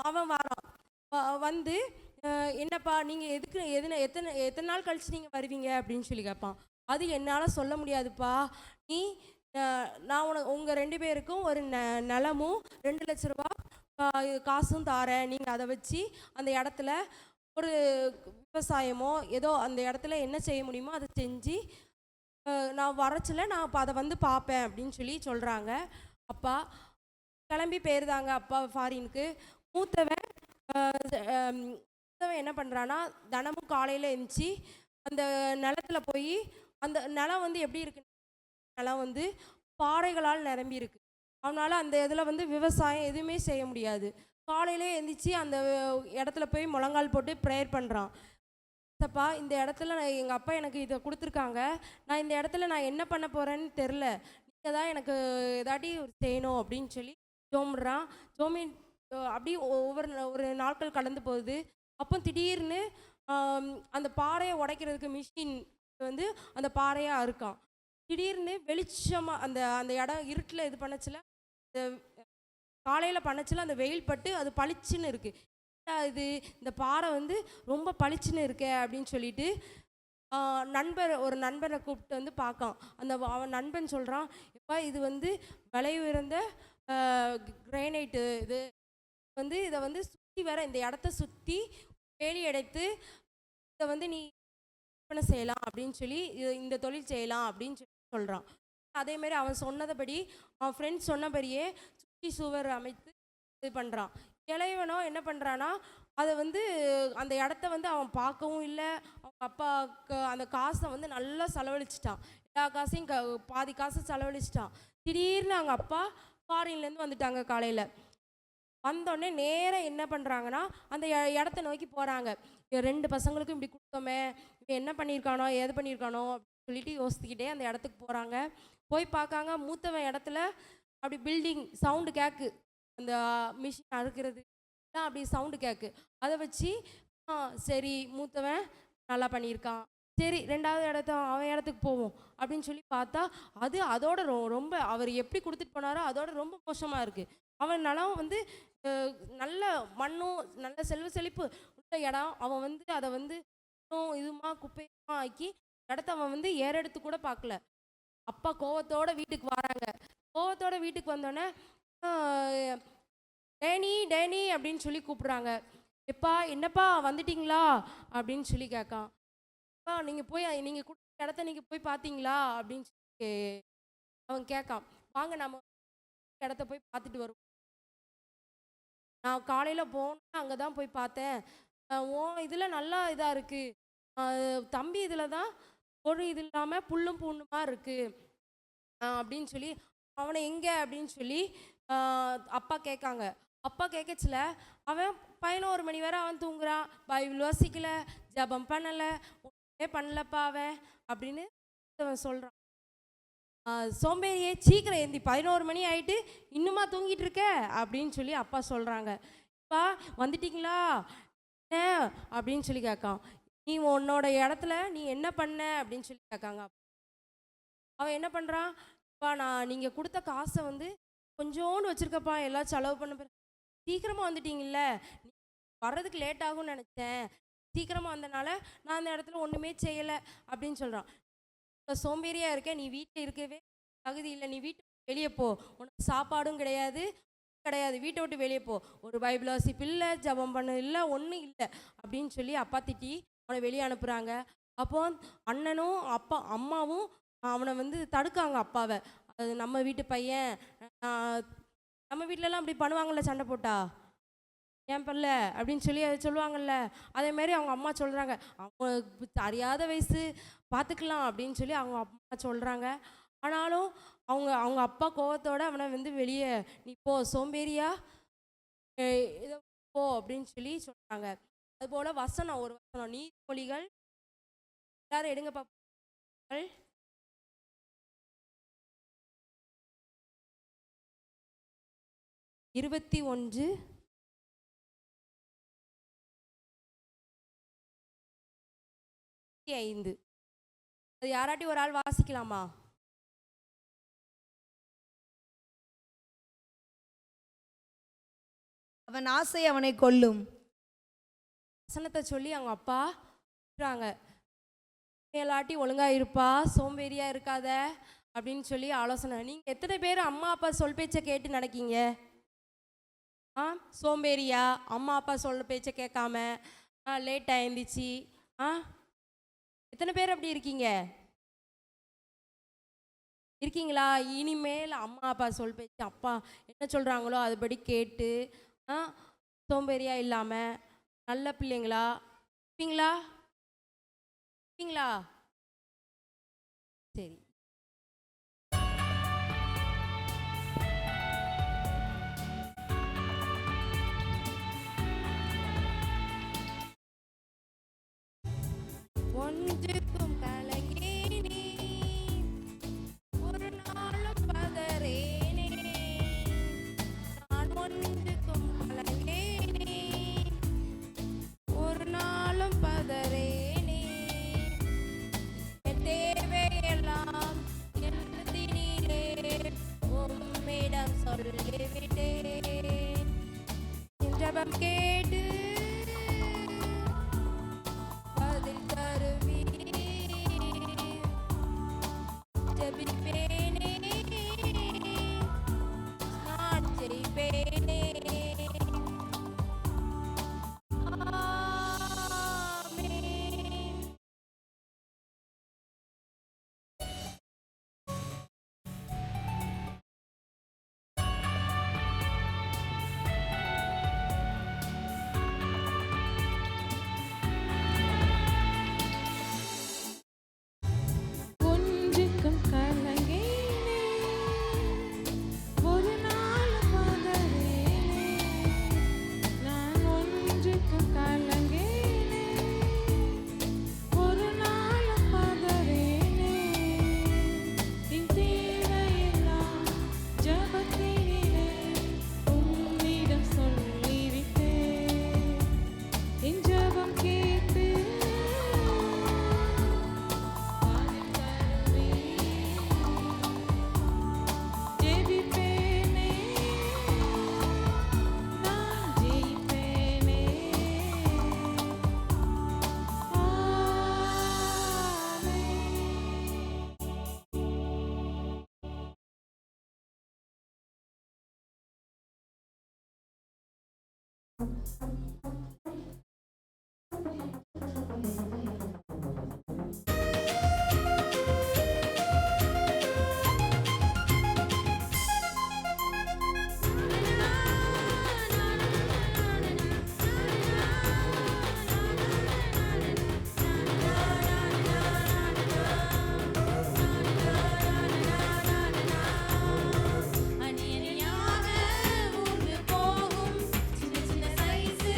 அவன் வரான். வந்து என்னப்பா நீங்கள் எத்தனை நாள் கழிச்சு நீங்கள் வருவீங்க அப்படின்னு சொல்லி கேட்பான். அது என்னால் சொல்ல முடியாதுப்பா, நீ நான் உங்கள் 2 பேருக்கும் ஒரு நிலமும் 2 லட்ச ரூபா காசும் தாரேன். நீங்கள் அதை வச்சு அந்த இடத்துல ஒரு விவசாயமோ ஏதோ அந்த இடத்துல என்ன செய்ய முடியுமோ அதை செஞ்சு நான் வரச்சில் நான் அப்போ அதை வந்து பார்ப்பேன் அப்படின்னு சொல்லி சொல்கிறாங்க. அப்பா கிளம்பி போயிருந்தாங்க அப்பா ஃபாரினுக்கு. மூத்தவன் மூத்தவன் என்ன பண்ணுறான்னா தினமும் காலையில் எழுந்துச்சி அந்த நிலத்துல போய், அந்த நிலம் வந்து எப்படி இருக்கு, நிலம் வந்து பாறைகளால் நிரம்பி இருக்கு. அவனால் அந்த இதில் வந்து விவசாயம் எதுவுமே செய்ய முடியாது. காலையிலே எழுந்திரிச்சு அந்த இடத்துல போய் முழங்கால் போட்டு ப்ரேயர் பண்ணுறான். அப்பா இந்த இடத்துல எங்கள் அப்பா எனக்கு இதை கொடுத்துருக்காங்க, நான் இந்த இடத்துல நான் என்ன பண்ண போகிறேன்னு தெரில, நீங்கள் தான் எனக்கு ஏதாட்டி செய்யணும் அப்படின்னு சொல்லி ஜோம்பிட்றான். ஜோமி அப்படி ஒரு நாட்கள் கடந்து போகுது. அப்போ திடீர்னு அந்த பாறையை உடைக்கிறதுக்கு மிஷின் வந்து அந்த பாறையாக இருக்கான். திடீர்னு வெளிச்சமாக அந்த அந்த இடம் இருட்டில் இது பண்ணச்சில், காலையில் பண்ணச்சில் அந்த வெயில் பட்டு அது பளிச்சுன்னு இருக்குது. இது இந்த பாறை வந்து ரொம்ப பளிச்சுன்னு இருக்கே அப்படின்னு சொல்லிட்டு ஒரு நண்பரை கூப்பிட்டு வந்து பார்க்கான். அவன் நண்பன் சொல்கிறான், எப்பா இது வந்து விலை உயர்ந்த கிரானைட்டு, இது வந்து இதை வந்து சுற்றி வர இந்த இடத்த சுற்றி வேலி அடைத்து இதை வந்து நீ விற்பனை செய்யலாம் அப்படின்னு சொல்லி இந்த தொழில் செய்யலாம் அப்படின்னு சொல்லி சொல்கிறான். அதேமாரி அவன் சொன்னதைப்படி அவன் ஃப்ரெண்ட்ஸ் சொன்னபடியே சுற்றி சுவர் அமைத்து இது பண்ணுறான். இளையவனோ என்ன பண்ணுறான்னா அதை வந்து அந்த இடத்த வந்து அவன் பார்க்கவும் இல்லை, அவங்க அப்பாவுக்கு அந்த காசை வந்து நல்லா செலவழிச்சிட்டான். எல்லா காசையும் பாதி காசை செலவழிச்சிட்டான். திடீர்னு அவங்க அப்பா ஃபாரின்லேருந்து வந்துட்டாங்க. காலையில் வந்தோடனே நேராக என்ன பண்ணுறாங்கன்னா அந்த இடத்த நோக்கி போகிறாங்க. 2 பசங்களுக்கும் இப்படி கொடுத்தோமே, இவன் என்ன பண்ணியிருக்கானோ ஏது பண்ணியிருக்கானோ அப்படின்னு சொல்லிட்டு யோசிச்சுக்கிட்டே அந்த இடத்துக்கு போகிறாங்க. போய் பார்க்காங்க, மூத்தவன் இடத்துல அப்படி பில்டிங் சவுண்டு கேட்கு, அந்த மிஷின் அறுக்கிறது தான் அப்படி சவுண்டு கேட்கு. அதை வச்சு சரி மூத்தவன் நல்லா பண்ணியிருக்கான், சரி 2வது அவன் இடத்துக்கு போவோம் அப்படின்னு சொல்லி பார்த்தா அது அதோட ரொம்ப அவர் எப்படி கொடுத்துட்டு போனாரோ அதோட ரொம்ப மோசமாக இருக்குது. அவன் நிலம் வந்து நல்ல மண்ணும் நல்ல செல்வ செழிப்பு உள்ள இடம். அவன் வந்து அதை வந்து இதுமா குப்பையுமா ஆக்கி இடத்த அவன் வந்து ஏறெடுத்து கூட பார்க்கல. அப்பா கோவத்தோட வீட்டுக்கு வராங்க. கோவத்தோட வீட்டுக்கு வந்தோடனே டேனி டேனி அப்படின்னு சொல்லி கூப்பிட்றாங்க. எப்பா என்னப்பா வந்துட்டீங்களா அப்படின்னு சொல்லி கேட்கான். அப்பா நீங்கள் கொடுத்த இடத்த நீங்கள் போய் பார்த்தீங்களா அப்படின்னு சொல்லி அவன் கேட்கான். வாங்க நம்ம இடத்த போய் பார்த்துட்டு வருவோம். நான் காலையில் போனேன், அங்கே தான் போய் பார்த்தேன். இதில் நல்லா இதாக இருக்குது தம்பி, இதில் தான் ஒரு இது இல்லாமல் புல்லும் பூண்டுமா இருக்குது அப்படின்னு சொல்லி அவனை எங்கே அப்படின்னு சொல்லி அப்பா கேட்காங்க. அப்பா கேட்கச்சில அவன் 11 மணி வரை அவன் தூங்குறான், பைபிள் வாசிக்கல, ஜபம் பண்ணலை, ஒன்றுமே பண்ணலப்பா அவன் அப்படின்னு அவன் சொல்கிறான். சோம்பேறியே சீக்கிரம் ஏந்தி 11 மணி ஆகிட்டு இன்னுமா தூங்கிட்டு இருக்க அப்படின்னு சொல்லி அப்பா சொல்கிறாங்க. அப்பா வந்துட்டீங்களா என்ன அப்படின்னு சொல்லி கேட்கான். நீ உன்னோட இடத்துல நீ என்ன பண்ண அப்படின்னு சொல்லி கேட்காங்க. அவன் என்ன பண்ணுறான், அப்பா நீங்கள் கொடுத்த காசை வந்து கொஞ்சோண்டு வச்சுருக்கப்பா, எல்லாம் செலவு பண்ண சீக்கிரமாக வந்துட்டீங்கல்ல, வர்றதுக்கு லேட் ஆகும்னு நினச்சேன், சீக்கிரமாக வந்தனால நான் அந்த இடத்துல ஒன்றுமே செய்யலை அப்படின்னு சொல்கிறான். சோம்பேறியாக இருக்க, நீ வீட்டில் இருக்கவே தகுதி இல்லை, நீ வீட்டு வெளியே போ, உனக்கு சாப்பாடும் கிடையாது, வீட்டை விட்டு வெளியே போ, ஒரு பைபிள் வாசிப்பு இல்லை, ஜபம் பண்ண இல்லை, ஒன்றும் இல்லை அப்படின்னு சொல்லி அப்பா திட்டி அவனை வெளியே அனுப்புகிறாங்க. அப்போ அண்ணனும் அம்மாவும் அவனை வந்து தடுக்காங்க அப்பாவை. அது நம்ம வீட்டு பையன், நம்ம வீட்டிலலாம் அப்படி பண்ணுவாங்கள்ல சண்டை போட்டா, ஏன் பண்ணல அப்படின்னு சொல்லி அதை சொல்லுவாங்கள்ல, அதேமாரி அவங்க அம்மா சொல்கிறாங்க. அவங்க அறியாத வயசு பார்த்துக்கலாம் அப்படின்னு சொல்லி அவங்க அம்மா சொல்கிறாங்க. ஆனாலும் அவங்க அப்பா கோவத்தோடு அவனை வந்து வெளியே நீ போ சோம்பேறியா இதை போ அப்படின்னு சொல்லி சொல்கிறாங்க. அதுபோல் ஒரு வசனம் நீதிமொழிகள் எல்லாரும் எடுங்க பாப்பா, 21:5. அது யாராட்டி ஒரு ஆள் வாசிக்கலாமா? அவன் ஆசை அவனை கொல்லும். வசனத்தை சொல்லி அவங்க அப்பா சொல்கிறாங்க, எல்லாட்டி ஒழுங்கா இருப்பா, சோம்பேறியா இருக்காத அப்படின்னு சொல்லி ஆலோசனை. நீங்கள் எத்தனை பேர் அம்மா அப்பா சொல் பேச்சை கேட்டு நடக்கீங்க? சோம்பேறியா, அம்மா அப்பா சொல் பேச்சை கேட்காம லேட்டாக எழுந்திரிச்சி எத்தனை பேர் அப்படி இருக்கீங்க? இருக்கீங்களா? இனிமேல் அம்மா அப்பா சொல் பேச்சு, அப்பா என்ன சொல்கிறாங்களோ அதுபடி கேட்டு சோம்பேறியாக இல்லாமல் நல்ல பிள்ளைங்களா இருப்பீங்களா? இருப்பீங்களா? சரி. ஒன்றுக்கும் கலங்கேனே, ஒரு நாளும் பதறேனே. நான் ஒன்றுக்கும் கலங்கேனே, ஒரு நாளும் பதறேனே. என் தேவையெல்லாம் எழுதினீரே, உம்மிடம் சொல்லிவிட்டேன். என் ஜெபம் கேட்டு பதில் தருவீர். ஜெபிப்பேனே, நான் ஜெயிப்பேனே. ஆமென். ஒன்றுக்கும் கலங்கேனே, ஒரு நாள் பதறேனே. நான் ஒன்றுக்கும் கலங்கேனே, ஒரு நாள் பதறேனே. என் தேவையெல்லாம் ஜெபத்தினிலே உம்மிடம் சொல்லிவிட்டேன். என் ஜெபம் கேட்டு பதில் தருவீர். ஜெபிப்பேனே, நான் ஜெயிப்பேனே. ஆமென். அணி அணியாக ஊர்ந்து போகும் சின்ன சின்ன சைஸு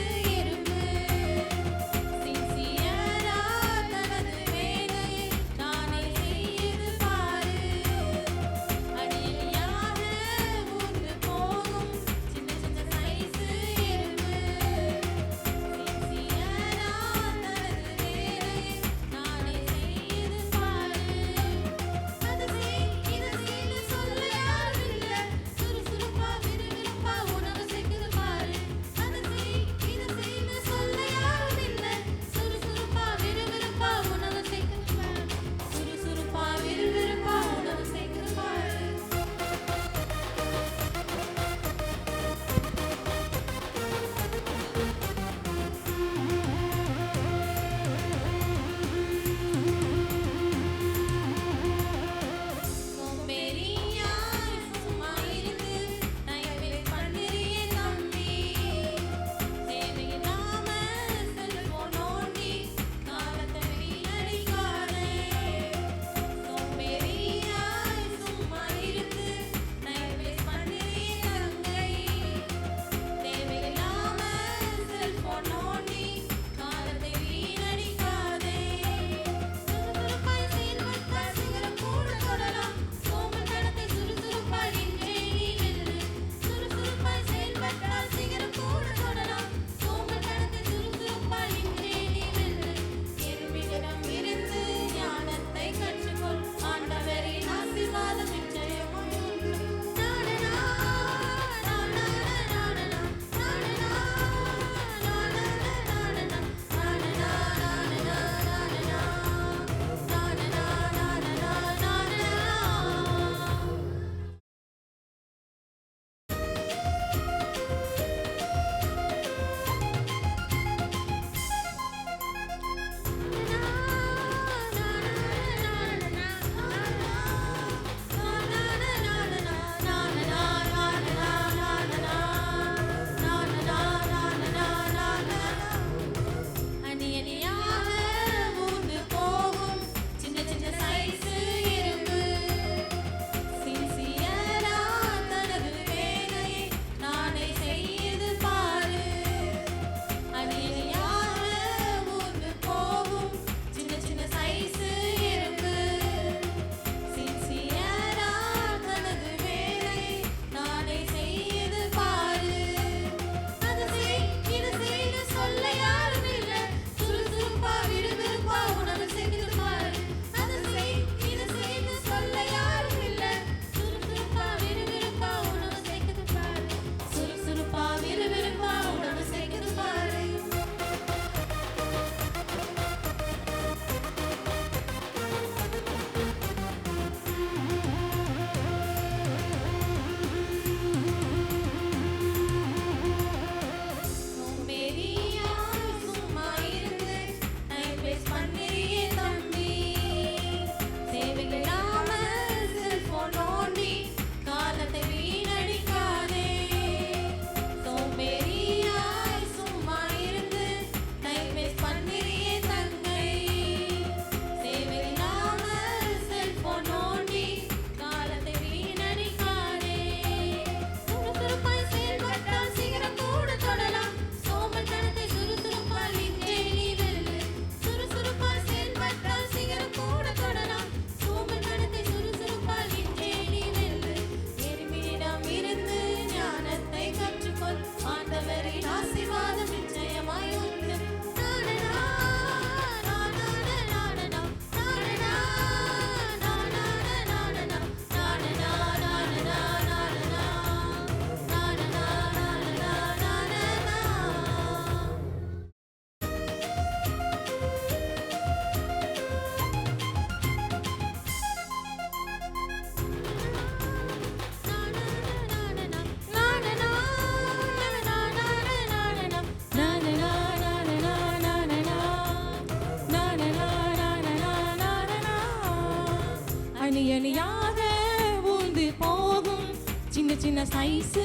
சின்ன சைஸ்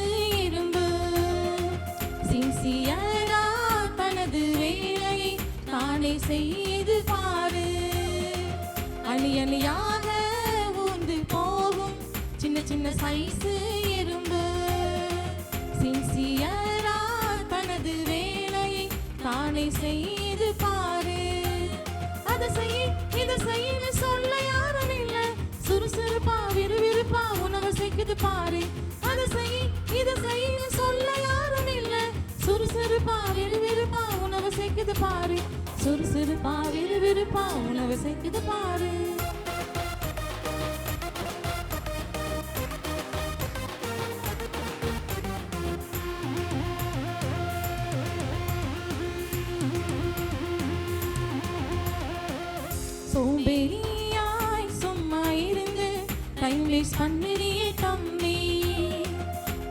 இரும்பு சின்சியரா தனது வேலையை தானே செய்து பாரு. அணி அணியாக ஊர்ந்து போகும் சின்ன சின்ன சைஸ் இரும்பு சின்சியரா தனது வேலையை தானே செய்து பாரு. அதை செய் இதை செய்யு சொல்ல யாரும் இல்ல, சுறுசுறுப்பா விறுவிறுப்பா உணவு செய்து பாரு. அதை செய் இதை செய்யு சொல்ல யாரும் இல்ல, சுறுசுறுப்பா விறுவிறுப்பா உணவு செய்து பாரு. சுறுசுறுப்பா விறுவிறுப்பா உணவு செய்து பாரு. சோம்பேறியாய் சும்மா இருந்து டைம் வேஸ்ட் பண்ணுறியே தம்பி.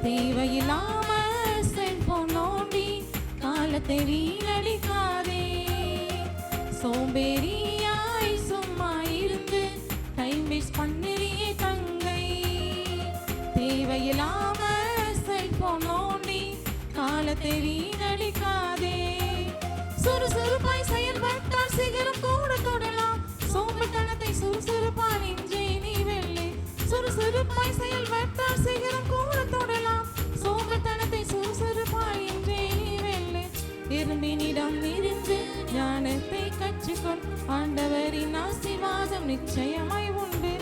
தேவையில்லாம செல்போன் நோண்டி காலத்தை வீணடிக்காதே. சோம்பேறியாய் சும்மா இருந்து டைம் வேஸ்ட் பண்ணுறியே தங்கை. தேவையில்லாம செல்போன் நோண்டி காலத்தை வீணடிக்காதே. சுறுசுறுப்பாய் செயல்பட்டால் சிகரம் கூட தொடலாம். சோம்பேறித்தனத்தை சுறுசுறுப்பாய் இன்றே நீ வெள்ளை. சுறுசுறுப்பாய் செயல்பட்டால் சிகரம் கூட தொடலாம். சோம்பேறித்தனத்தை சுறுசுறுப்பாய் இன்றே நீ வெள்ளை. எறும்பினிடம் இருந்து ஞானத்தை கற்றுக்கொள். ஆண்டவரின் ஆசீர்வாதம் நிச்சயமாய் உண்டு.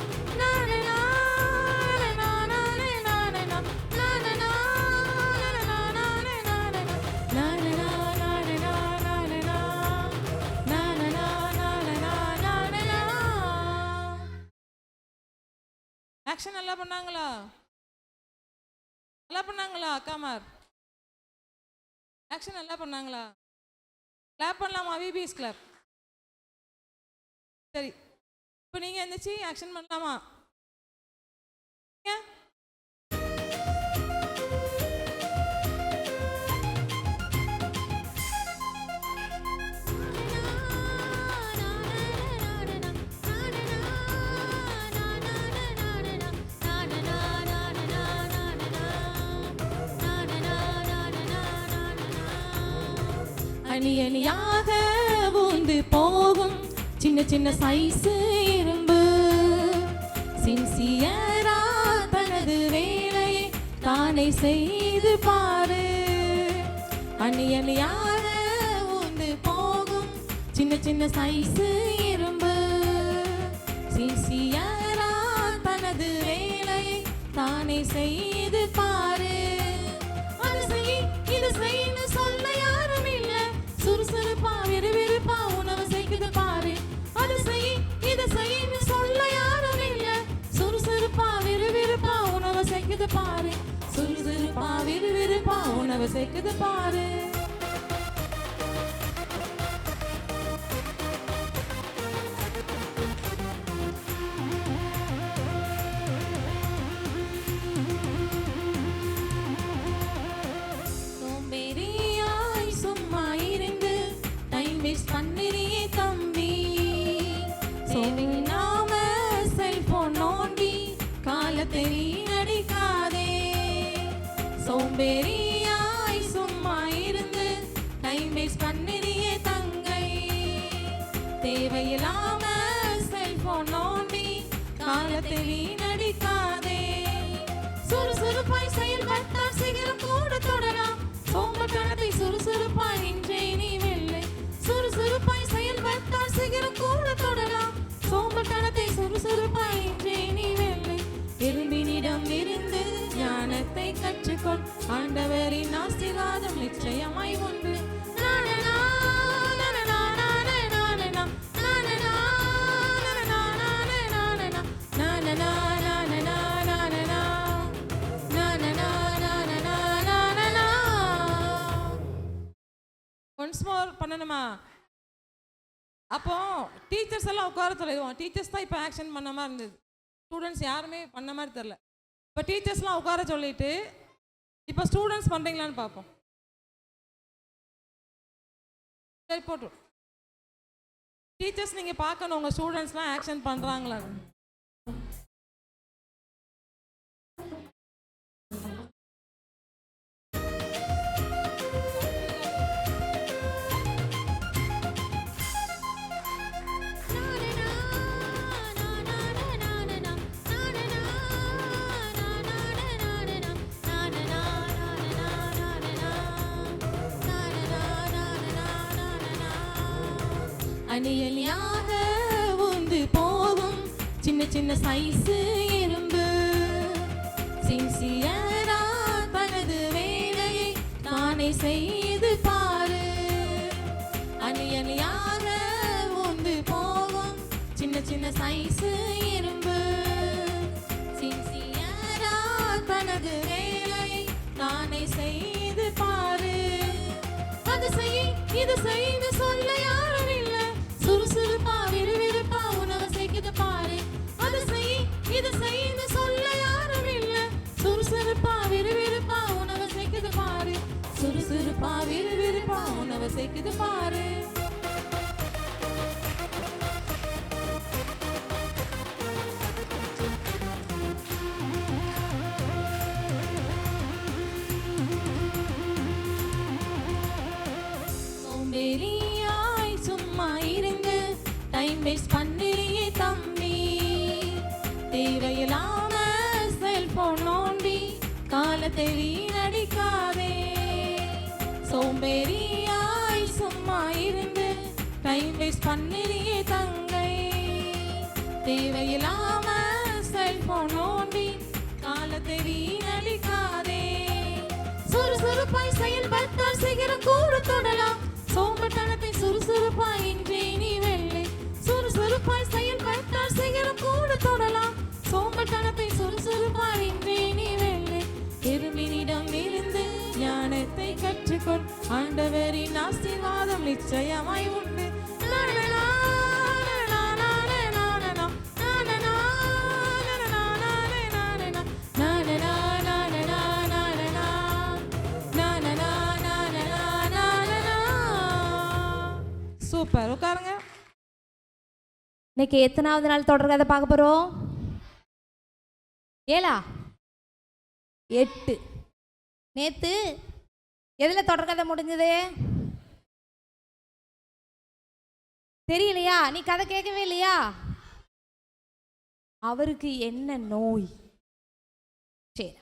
ஆக்ஷன் நல்லா பண்ணாங்களா? நல்லா பண்ணாங்களா அக்காமார்? ஆக்ஷன் நல்லா பண்ணாங்களா? கிளாப் பண்ணலாமா? VBS clap. சரி, இப்போ நீங்கள் எந்திரிச்சு ஆக்ஷன் பண்ணலாமா? அணி அணியாக ஊர்ந்து போகும் சின்ன சின்ன சைஸ் இரும்பு சின்சியரா தனது வேலையை தானே செய்து பாரு. அணி அணியாக ஊர்ந்து போகும் சின்ன சின்ன சைஸ் இரும்பு சின்சியரா தனது வேலையை தானே செய்து பாரு. அது செய் இது செய்யு சொல்ல யாரும் இல்ல, சுறுசுறுப்பா விறுவிறுப்பா உணவு செய்து பாரு. அது செய் இதை செய்யு சொல்ல யாரும் இல்ல, சுறுசுறுப்பா விறுவிறுப்பா உணவு செய்து பாரு. சுறுசுறுப்பா விறுவிறுப்பா உணவு செய்து பாரு. சோம்பேறியாய் சும்மா இருந்து டைம் வேஸ்ட் பண்ணுறியே தம்பி. சோம்பேறினாம செல்போன் நோண்டி காலத்தை வீணடிக்காதே. சோம்பேறியாய் சும்மா இருந்து டைம் வேஸ்ட் பண்ணுறியே தங்கை. தேவையில்லாம செல்போன் நோண்டி காலத்தை வீணடிக்காதே. சுறுசுறுப்பாய் செயல்பட்டால் சிகரம் கூட தொடலாம். சோம்பேறித்தனத்தை சுறுசுறுப்பாய் இன்றே நீ வெள்ளை. சுறுசுறுப்பாய் செயல்பட்டால் சிகரம் கூட தொடலாம். சோம்பேறித்தனத்தை சுறுசுறுப்பாய் இன்றே நீ வெள்ளை. எறும்பினிடம் இருந்து ஞானத்தை கற்றுக்கொள். ஆண்டவரின் ஆசீர்வாதம் நிச்சயமாய் உண்டு. ஒன்ஸ் மோர் பண்ணணுமா? அப்போ டீச்சர்ஸ் எல்லாம் உட்கார சொல்லிடுவோம். டீச்சர்ஸ் தான் இப்போ ஆக்ஷன் பண்ண மாதிரி இருந்தது, ஸ்டூடெண்ட்ஸ் யாருமே பண்ண மாதிரி தெரில. இப்போ டீச்சர்ஸ்லாம் உட்கார சொல்லிட்டு இப்போ ஸ்டூடெண்ட்ஸ் பண்ணுறீங்களான்னு பார்ப்போம். சரி போட்டு டீச்சர்ஸ் நீங்கள் பார்க்கணும் உங்கள் ஸ்டூடெண்ட்ஸ்லாம் ஆக்ஷன் பண்ணுறாங்களா. அணியணியாக உந்து போகும் சின்ன சின்ன சைஸு எறும்பு சின்சியரா தனது வேலையை தானே செய்து பாரு. அணியணியாக உந்து போகும் சின்ன சின்ன சைஸு எறும்பு சின்சியரா தனது வேலையை தானே செய்து பாரு. அது செய் இது செய்து சொல்ல யாரும் இல்ல, சுறுசுறுப்பா விறுவிறுப்பா உணவு செய்து பாரு. அது செய் இது செய்து சொல்ல யாரும் இல்ல, சுறுசுறுப்பா விறுவிறுப்பா உணவு செய்து பாரு. சுறுசுறுப்பா விறுவிறுப்பா உணவு செய்து பாரு. சோம்பேறியாய் சும்மா இருந்து டைம் வேஸ்ட் பண்ணியே தம்பி. தேவையில்லாம செல்போன் நோண்டி காலத்தை வீணடிக்காதே. சோம்பேறியாய் சும்மா இருந்து டைம் வேஸ்ட் பண்ணியே தங்கை. தேவையில்லாம செல்போன் நோண்டி காலத்தை வீணடிக்காதே. சுறுசுறுப்பாய் செயல்பட்டால் சீக்கிரம் கூட தொடலாம். சோம்பேறித்தனத்தை சுறுசுறுப்பாய் இன்றே நீ வெள்ளை. சுறுசுறுப்பாய் செயல்பட்டால் சீக்கிரம் கூட தொடலாம். சோம்பேறித்தனத்தை சுறுசுறுப்பாய் இன்றே நீ வெள்ளை. எறும்பினிடம் இருந்து ஞானத்தை கற்றுக்கொள். ஆண்டவரின் ஆசீர்வாதம் நிச்சயமாய் உண்டு. சூப்பர். உட்காருங்க. இன்னைக்கு எத்தனாவது நாள் தொடர் கதை பார்க்க போகிறோம்? 7 8. நேற்று எதில் தொடர் கதை முடிஞ்சது தெரியலையா? நீ கதை கேட்கவே இல்லையா? அவருக்கு என்ன நோய்? சரி,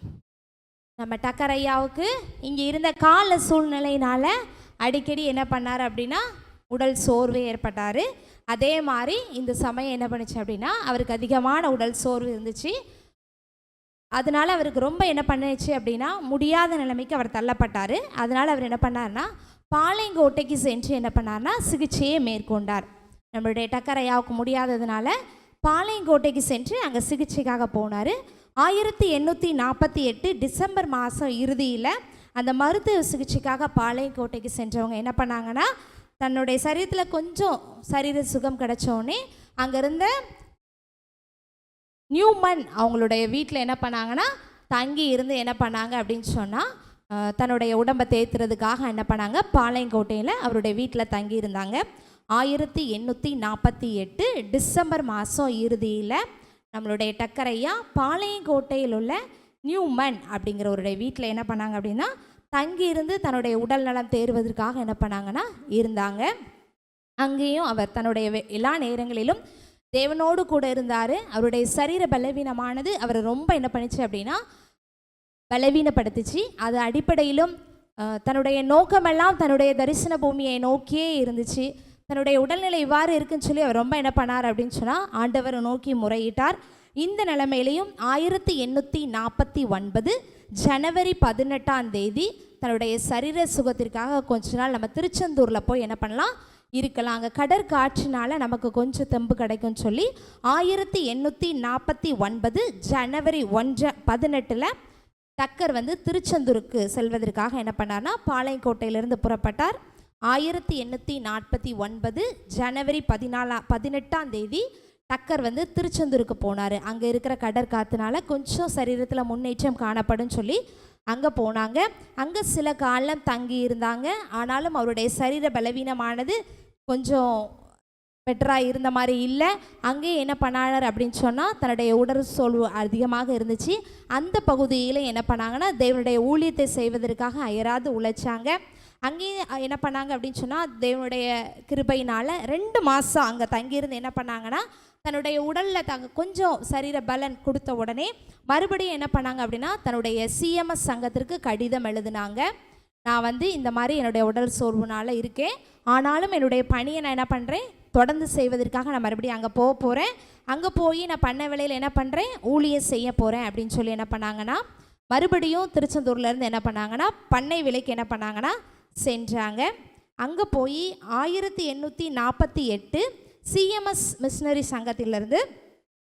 நம்ம டக்கர் ஐயாவுக்கு இங்கே இருந்த கால சூழ்நிலையினால் அடிக்கடி என்ன பண்ணார் அப்படின்னா உடல் சோர்வு ஏற்பட்டார். அதே மாதிரி இந்த சமயம் என்ன பண்ணுச்சு அப்படின்னா அவருக்கு அதிகமான உடல் சோர்வு இருந்துச்சு. அதனால் அவருக்கு ரொம்ப என்ன பண்ணுச்சு அப்படின்னா முடியாத நிலைமைக்கு அவர் தள்ளப்பட்டார். அதனால் அவர் என்ன பண்ணார்னா பாளையங்கோட்டைக்கு சென்று என்ன பண்ணார்னா சிகிச்சையை மேற்கொண்டார். நம்மளுடைய டக்கர் ஐயாவுக்கு முடியாததுனால பாளையங்கோட்டைக்கு சென்று அங்கே சிகிச்சைக்காக போனார். 1848 டிசம்பர் மாதம் இறுதியில் அந்த மருத்துவ சிகிச்சைக்காக பாளையங்கோட்டைக்கு சென்றவங்க என்ன பண்ணாங்கன்னா தன்னுடைய சரீரத்தில் கொஞ்சம் சரீர சுகம் கிடைச்சோடனே அங்கே இருந்த நியூமன் அவங்களுடைய வீட்டில் என்ன பண்ணாங்கன்னா தங்கி இருந்து என்ன பண்ணாங்க அப்படின்னு சொன்னால் தன்னுடைய உடம்பை தேய்த்துறதுக்காக என்ன பண்ணாங்க பாளையங்கோட்டையில் அவருடைய வீட்டில் தங்கி இருந்தாங்க. 1848 டிசம்பர் மாதம் இறுதியில் நம்மளுடைய டக்கர் ஐயா பாளையங்கோட்டையில் உள்ள நியூமன் அப்படிங்கிறவருடைய வீட்டில் என்ன பண்ணாங்க அப்படின்னா தங்கி இருந்து தன்னுடைய உடல் நலம் தேர்வதற்காக என்ன பண்ணாங்கன்னா இருந்தாங்க. அங்கேயும் அவர் தன்னுடைய எல்லா நேரங்களிலும் தேவனோடு கூட இருந்தார். அவருடைய சரீர பலவீனமானது அவரை ரொம்ப என்ன பண்ணிச்சு அப்படின்னா பலவீனப்படுத்துச்சு. அது அடிப்படையிலும் தன்னுடைய நோக்கமெல்லாம் தன்னுடைய தரிசன பூமியை நோக்கியே இருந்துச்சு. தன்னுடைய உடல்நிலை இவ்வாறு இருக்குன்னு சொல்லி அவர் ரொம்ப என்ன பண்ணார் அப்படின்னு சொன்னால் ஆண்டவரை நோக்கி முறையிட்டார். இந்த நிலைமையிலையும் 1849 ஜனவரி 18 தன்னுடைய சரீர சுகத்திற்காக கொஞ்ச நாள் நம்ம திருச்செந்தூரில் போய் என்ன பண்ணலாம் இருக்கலாம். அங்கே கடற்காற்றினால நமக்கு கொஞ்சம் தெம்பு கிடைக்கும்னு சொல்லி 1849 ஜனவரி 18 டக்கர் திருச்செந்தூருக்கு செல்வதற்காக என்ன பண்ணார்னா பாளையங்கோட்டையிலிருந்து புறப்பட்டார். 1849 ஜனவரி 18 டக்கர் திருச்செந்தூருக்கு போனார். அங்கே இருக்கிற கடற்காற்றுனால கொஞ்சம் சரீரத்தில் முன்னேற்றம் காணப்படும் சொல்லி அங்கே போனாங்க. அங்கே சில காலம் தங்கி இருந்தாங்க. ஆனாலும் அவருடைய சரீர பலவீனமானது கொஞ்சம் பெட்டராக இருந்த மாதிரி இல்லை. அங்கேயே என்ன பண்ணார் அப்படின்னு சொன்னால் தன்னுடைய உடல் சோர்வு அதிகமாக இருந்துச்சு. அந்த பகுதியில் என்ன பண்ணாங்கன்னா தேவனுடைய ஊழியத்தை செய்வதற்காக அயராது உழைச்சாங்க. அங்கேயும் என்ன பண்ணாங்க அப்படின்னு சொன்னால் தேவனுடைய கிருபையினால் 2 மாதம் அங்கே தங்கியிருந்து என்ன பண்ணாங்கன்னா தன்னுடைய உடலில் கொஞ்சம் சரீர பலன் கொடுத்த உடனே மறுபடியும் என்ன பண்ணாங்க அப்படின்னா தன்னுடைய சிஎம்எஸ் சங்கத்திற்கு கடிதம் எழுதினாங்க. நான் இந்த மாதிரி என்னுடைய உடல் சோர்வுனால் இருக்கேன், ஆனாலும் என்னுடைய பணியை நான் என்ன பண்ணுறேன் தொடர்ந்து செய்வதற்காக நான் மறுபடியும் அங்கே போக போகிறேன். அங்கே போய் நான் பண்ண வேலையில் என்ன பண்ணுறேன், ஊழியம் செய்ய போகிறேன் அப்படின்னு சொல்லி என்ன பண்ணாங்கன்னா மறுபடியும் திருச்செந்தூர்லேருந்து என்ன பண்ணாங்கன்னா பண்ணை விலைக்கு என்ன பண்ணாங்கன்னா சென்றாங்க. அங்கே போய் 1848 சிஎம்எஸ் மிஷினரி சங்கத்திலிருந்து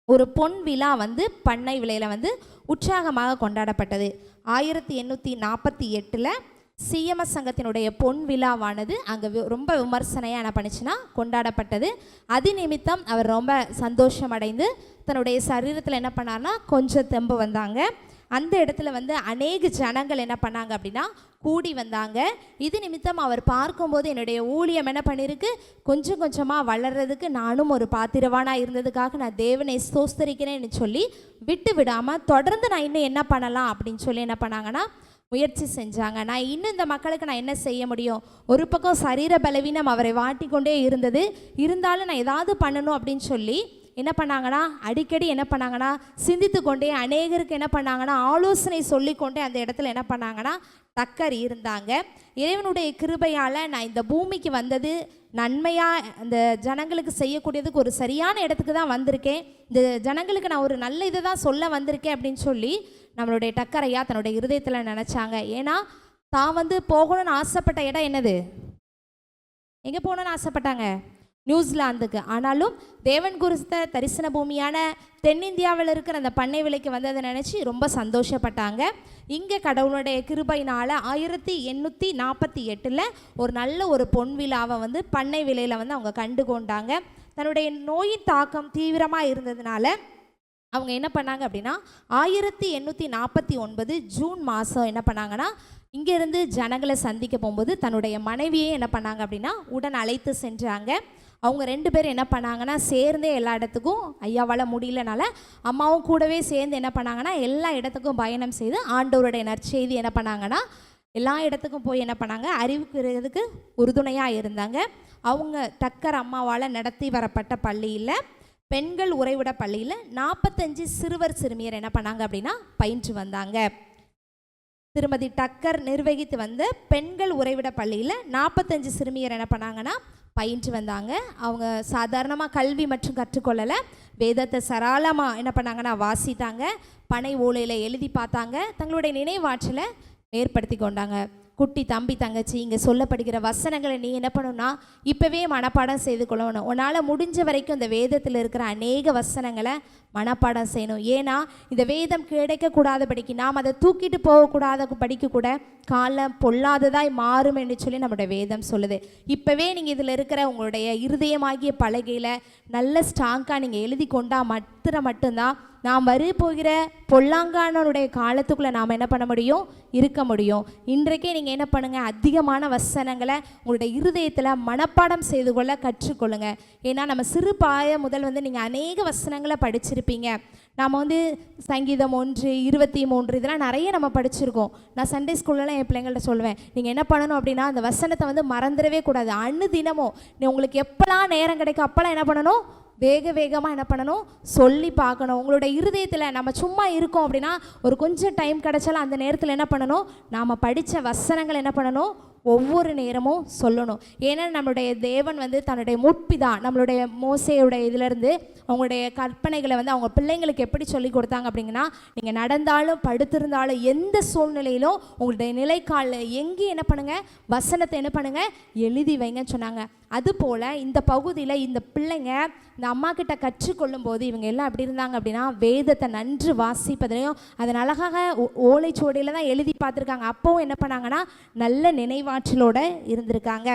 ஒரு பொன் விழா வந்து பண்ணை விலையில் வந்து உற்சாகமாக கொண்டாடப்பட்டது. 1848 சிஎம்எஸ் சங்கத்தினுடைய பொன் விழாவானது அங்கே ரொம்ப விமர்சனையாக என்ன பண்ணுச்சுன்னா கொண்டாடப்பட்டது. அது நிமித்தம் அவர் ரொம்ப சந்தோஷம் அடைந்து தன்னுடைய சரீரத்தில் என்ன பண்ணார்னா கொஞ்சம் தெம்பு வந்தாங்க. அந்த இடத்துல வந்து அநேக ஜனங்கள் என்ன பண்ணாங்க அப்படின்னா கூடி வந்தாங்க. இது நிமித்தம் அவர் பார்க்கும்போது என்னுடைய ஊழியம் என்ன பண்ணியிருக்கு, கொஞ்சம் கொஞ்சமாக வளர்கிறதுக்கு நானும் ஒரு பாத்திரவானாக இருந்ததுக்காக நான் தேவனை ஸ்தோஸ்தரிக்கிறேன்னு சொல்லி விட்டு விடாமல் தொடர்ந்து நான் இன்னும் என்ன பண்ணலாம் அப்படின்னு சொல்லி என்ன பண்ணாங்கன்னா முயற்சி செஞ்சாங்க. நான் இன்னும் இந்த மக்களுக்கு நான் என்ன செய்ய முடியும், ஒரு பக்கம் சரீர பலவீனம் அவரை வாட்டி கொண்டே இருந்தது, இருந்தாலும் நான் ஏதாவது பண்ணணும் அப்படின்னு சொல்லி என்ன பண்ணாங்கன்னா அடிக்கடி என்ன பண்ணாங்கன்னா சிந்தித்து கொண்டே அநேகருக்கு என்ன பண்ணாங்கன்னா ஆலோசனை சொல்லிக்கொண்டே அந்த இடத்துல என்ன பண்ணாங்கன்னா டக்கர் இருந்தாங்க. இறைவனுடைய கிருபையால் நான் இந்த பூமிக்கு வந்தது நன்மையாக அந்த ஜனங்களுக்கு செய்யக்கூடியதுக்கு ஒரு சரியான இடத்துக்கு தான் வந்திருக்கேன், இந்த ஜனங்களுக்கு நான் ஒரு நல்ல இதை தான் சொல்ல வந்திருக்கேன் அப்படின்னு சொல்லி நம்மளுடைய டக்கரையா தன்னுடைய இருதயத்தில் நினச்சாங்க. ஏன்னா தான் வந்து போகணும்னு ஆசைப்பட்ட இடம் என்னது, எங்கே போகணுன்னு ஆசைப்பட்டாங்க, நியூசிலாந்துக்கு. ஆனாலும் தேவன் குறித்த தரிசன பூமியான தென்னிந்தியாவில் இருக்கிற அந்த பண்ணை விலைக்கு வந்ததை நினச்சி ரொம்ப சந்தோஷப்பட்டாங்க. இங்கே கடவுளுடைய கிருபையினால் 1848 ஒரு நல்ல ஒரு பொன் விழாவை வந்து பண்ணை விலையில் வந்து அவங்க கண்டு கொண்டாங்க. தன்னுடைய நோயின் தாக்கம் தீவிரமாக இருந்ததுனால அவங்க என்ன பண்ணாங்க அப்படின்னா 1849 ஜூன் மாதம் என்ன பண்ணாங்கன்னா இங்கேருந்து ஜனங்களை சந்திக்க போகும்போது தன்னுடைய மனைவியே என்ன பண்ணாங்க அப்படின்னா உடன் அழைத்து சென்றாங்க. அவங்க 2 பேரும் என்ன பண்ணாங்கன்னா சேர்ந்தே எல்லா இடத்துக்கும், ஐயாவால் முடியலனால அம்மாவும் கூடவே சேர்ந்து என்ன பண்ணாங்கன்னா எல்லா இடத்துக்கும் பயணம் செய்து ஆண்டவருடைய நற்செய்தி என்ன பண்ணாங்கன்னா எல்லா இடத்துக்கும் போய் என்ன பண்ணாங்க அறிவிக்கிறதுக்கு உறுதுணையாக இருந்தாங்க. அவங்க டக்கர் அம்மாவால் நடத்தி வரப்பட்ட பள்ளியில், பெண்கள் உறைவிட பள்ளியில் 45 சிறுவர் சிறுமியர் என்ன பண்ணாங்க அப்படின்னா பயின்று வந்தாங்க. திருமதி டக்கர் நிர்வகித்து வந்த பெண்கள் உறைவிட பள்ளியில் 45 சிறுமியர் என்ன பண்ணாங்கன்னா பயின்று வந்தாங்க. அவங்க சாதாரணமாக கல்வி மற்றும் கற்றுக்கொள்ளலை, வேதத்தை சரளமாக என்ன பண்ணாங்கன்னா வாசித்தாங்க, பனை ஓலையில் எழுதி பார்த்தாங்க, தங்களுடைய நினைவாற்றலை ஏற்படுத்தி கொண்டாங்க. குட்டி தம்பி தங்கச்சி இங்கே சொல்லப்படுகிற வசனங்களை நீ என்ன பண்ணணும்னா இப்போவே மனப்பாடம் செய்து கொள்ளணும். உன்னால் முடிஞ்ச வரைக்கும் இந்த வேதத்தில் இருக்கிற அநேக வசனங்களை மனப்பாடம் செய்யணும். ஏன்னா இந்த வேதம் கிடைக்கக்கூடாதபடிக்கு நாம் அதை தூக்கிட்டு போகக்கூடாத படிக்க கூட காலம் பொல்லாததாய் மாறும் என்று சொல்லி நம்மளுடைய வேதம் சொல்லுது. இப்போவே நீங்கள் இதில் இருக்கிற உங்களுடைய இருதயமாகிய பலகையில் நல்ல ஸ்ட்ராங்காக நீங்கள் எழுதி கொண்டா மட்டும்தான் நாம் போகிற பொல்லாங்கானனுடைய காலத்துக்குள்ளே நாம் என்ன பண்ண முடியும், இருக்க முடியும். இன்றைக்கே நீங்கள் என்ன பண்ணுங்கள், அதிகமான வசனங்களை உங்களுடைய இருதயத்தில் மனப்பாடம் செய்து கொள்ள கற்றுக்கொள்ளுங்க. ஏன்னா நம்ம சிறு பாய முதல் வந்து நீங்கள் அநேக வசனங்களை படிச்சிருப்பீங்க. நாம் வந்து சங்கீதம் 1, 23 இதெல்லாம் நிறைய நம்ம படிச்சிருக்கோம். நான் சண்டே ஸ்கூல்லலாம் என் பிள்ளைங்கள்ட்ட சொல்லுவேன், நீங்கள் என்ன பண்ணணும் அப்படின்னா அந்த வசனத்தை வந்து மறந்துடவே கூடாது. தினமும் உங்களுக்கு எப்போல்லாம் நேரம் கிடைக்கும் அப்போல்லாம் என்ன பண்ணணும், வேகமாக என்ன பண்ணணும் சொல்லி பார்க்கணும். உங்களுடைய இருதயத்தில் நம்ம சும்மா இருக்கோம் அப்படின்னா ஒரு கொஞ்சம் டைம் கிடைச்சாலும் அந்த நேரத்தில் என்ன பண்ணணும், நாம் படித்த வசனங்கள் என்ன பண்ணணும் ஒவ்வொரு நேரமும் சொல்லணும். ஏன்னா நம்மளுடைய தேவன் வந்து தன்னுடைய முற்பிதா நம்மளுடைய மோசேயுடைய இதிலேருந்து அவங்களுடைய கற்பனைகளை வந்து அவங்க பிள்ளைங்களுக்கு எப்படி சொல்லி கொடுத்தாங்க அப்படிங்கன்னா, நீங்கள் நடந்தாலும் படுத்திருந்தாலும் எந்த சூழ்நிலையிலும் உங்களுடைய நிலைக்காலில் எங்கேயும் என்ன பண்ணுங்கள் வசனத்தை என்ன பண்ணுங்கள் எழுதி வைங்கன்னு சொன்னாங்க. அதுபோல் இந்த பகுதியில் இந்த பிள்ளைங்க இந்த அம்மா கிட்ட கற்றுக்கொள்ளும் போது இவங்க எல்லாம் எப்படி இருந்தாங்க அப்படின்னா வேதத்தை நன்று வாசிப்பதையும் அதன் அழகாக ஓலைச்சுவடியில் தான் எழுதி பார்த்துருக்காங்க. அப்போவும் என்ன பண்ணாங்கன்னா நல்ல நினைவாற்றலோடு இருந்திருக்காங்க.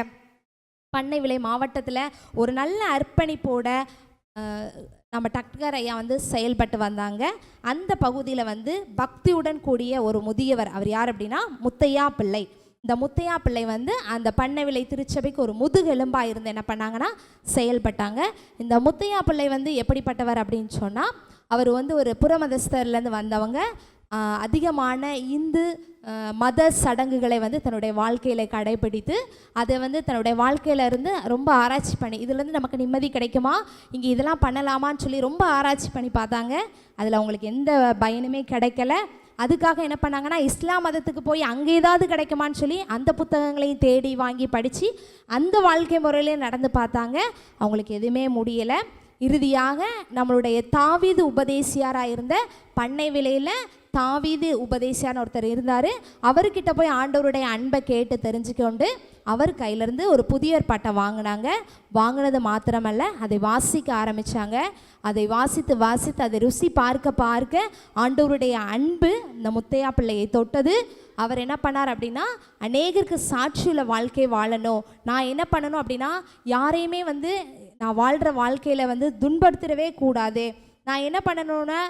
பண்ணை விலை மாவட்டத்தில் ஒரு நல்ல அர்ப்பணிப்போட நம்ம டக்கர் ஐயா வந்து செயல்பட்டு வந்தாங்க. அந்த பகுதியில் வந்து பக்தியுடன் கூடிய ஒரு முதியவர், அவர் யார் அப்படின்னா முத்தையா பிள்ளை. இந்த முத்தையா பிள்ளை வந்து அந்த பண்ணை விலை திருச்சபைக்கு ஒரு முதுகெலும்பாக இருந்து என்ன பண்ணாங்கன்னா செயல்பட்டாங்க. இந்த முத்தையா பிள்ளை வந்து எப்படிப்பட்டவர் அப்படின்னு சொன்னால், அவர் வந்து ஒரு புறமதஸ்தர்லேருந்து வந்தவங்க. அதிகமான இந்து மத சடங்குகளை வந்து தன்னுடைய வாழ்க்கையில் கடைபிடித்து அதை வந்து தன்னுடைய வாழ்க்கையில் இருந்து ரொம்ப ஆராய்ச்சி பண்ணி இதுலேருந்து நமக்கு நிம்மதி கிடைக்குமா, இங்கே இதெல்லாம் பண்ணலாமான்னு சொல்லி ரொம்ப ஆராய்ச்சி பண்ணி பார்த்தாங்க. அதில் அவங்களுக்கு எந்த பயனுமே கிடைக்கல. அதுக்காக என்ன பண்ணாங்கன்னா இஸ்லாம் மதத்துக்கு போய் அங்கே ஏதாவது கிடைக்குமான்னு சொல்லி அந்த புத்தகங்களையும் தேடி வாங்கி படித்து அந்த வாழ்க்கை முறையிலே நடந்து பார்த்தாங்க. அவங்களுக்கு எதுவுமே முடியலை. இறுதியாக நம்மளுடைய தாவீது உபதேசியாராக இருந்த பண்ணை விலையில் தாவீது உபதேசியார்னு ஒருத்தர் இருந்தார். அவர்கிட்ட போய் ஆண்டவருடைய அன்பை கேட்டு தெரிஞ்சுக்கொண்டு அவர் கையிலேருந்து ஒரு புதிய ஏற்பாட்டை வாங்கினாங்க. வாங்கினது மாத்திரமல்ல, அதை வாசிக்க ஆரம்பித்தாங்க. அதை வாசித்து அதை ருசி பார்க்க ஆண்டவருடைய அன்பு இந்த முத்தையா பிள்ளையை தொட்டது. அவர் என்ன பண்ணார் அப்படின்னா, அநேகருக்கு சாட்சியுள்ள வாழ்க்கை வாழணும், நான் என்ன பண்ணணும் அப்படின்னா யாரையுமே நான் வாழ்கிற வாழ்க்கையில் துன்படுத்திடவே கூடாது, நான் என்ன பண்ணணும்னா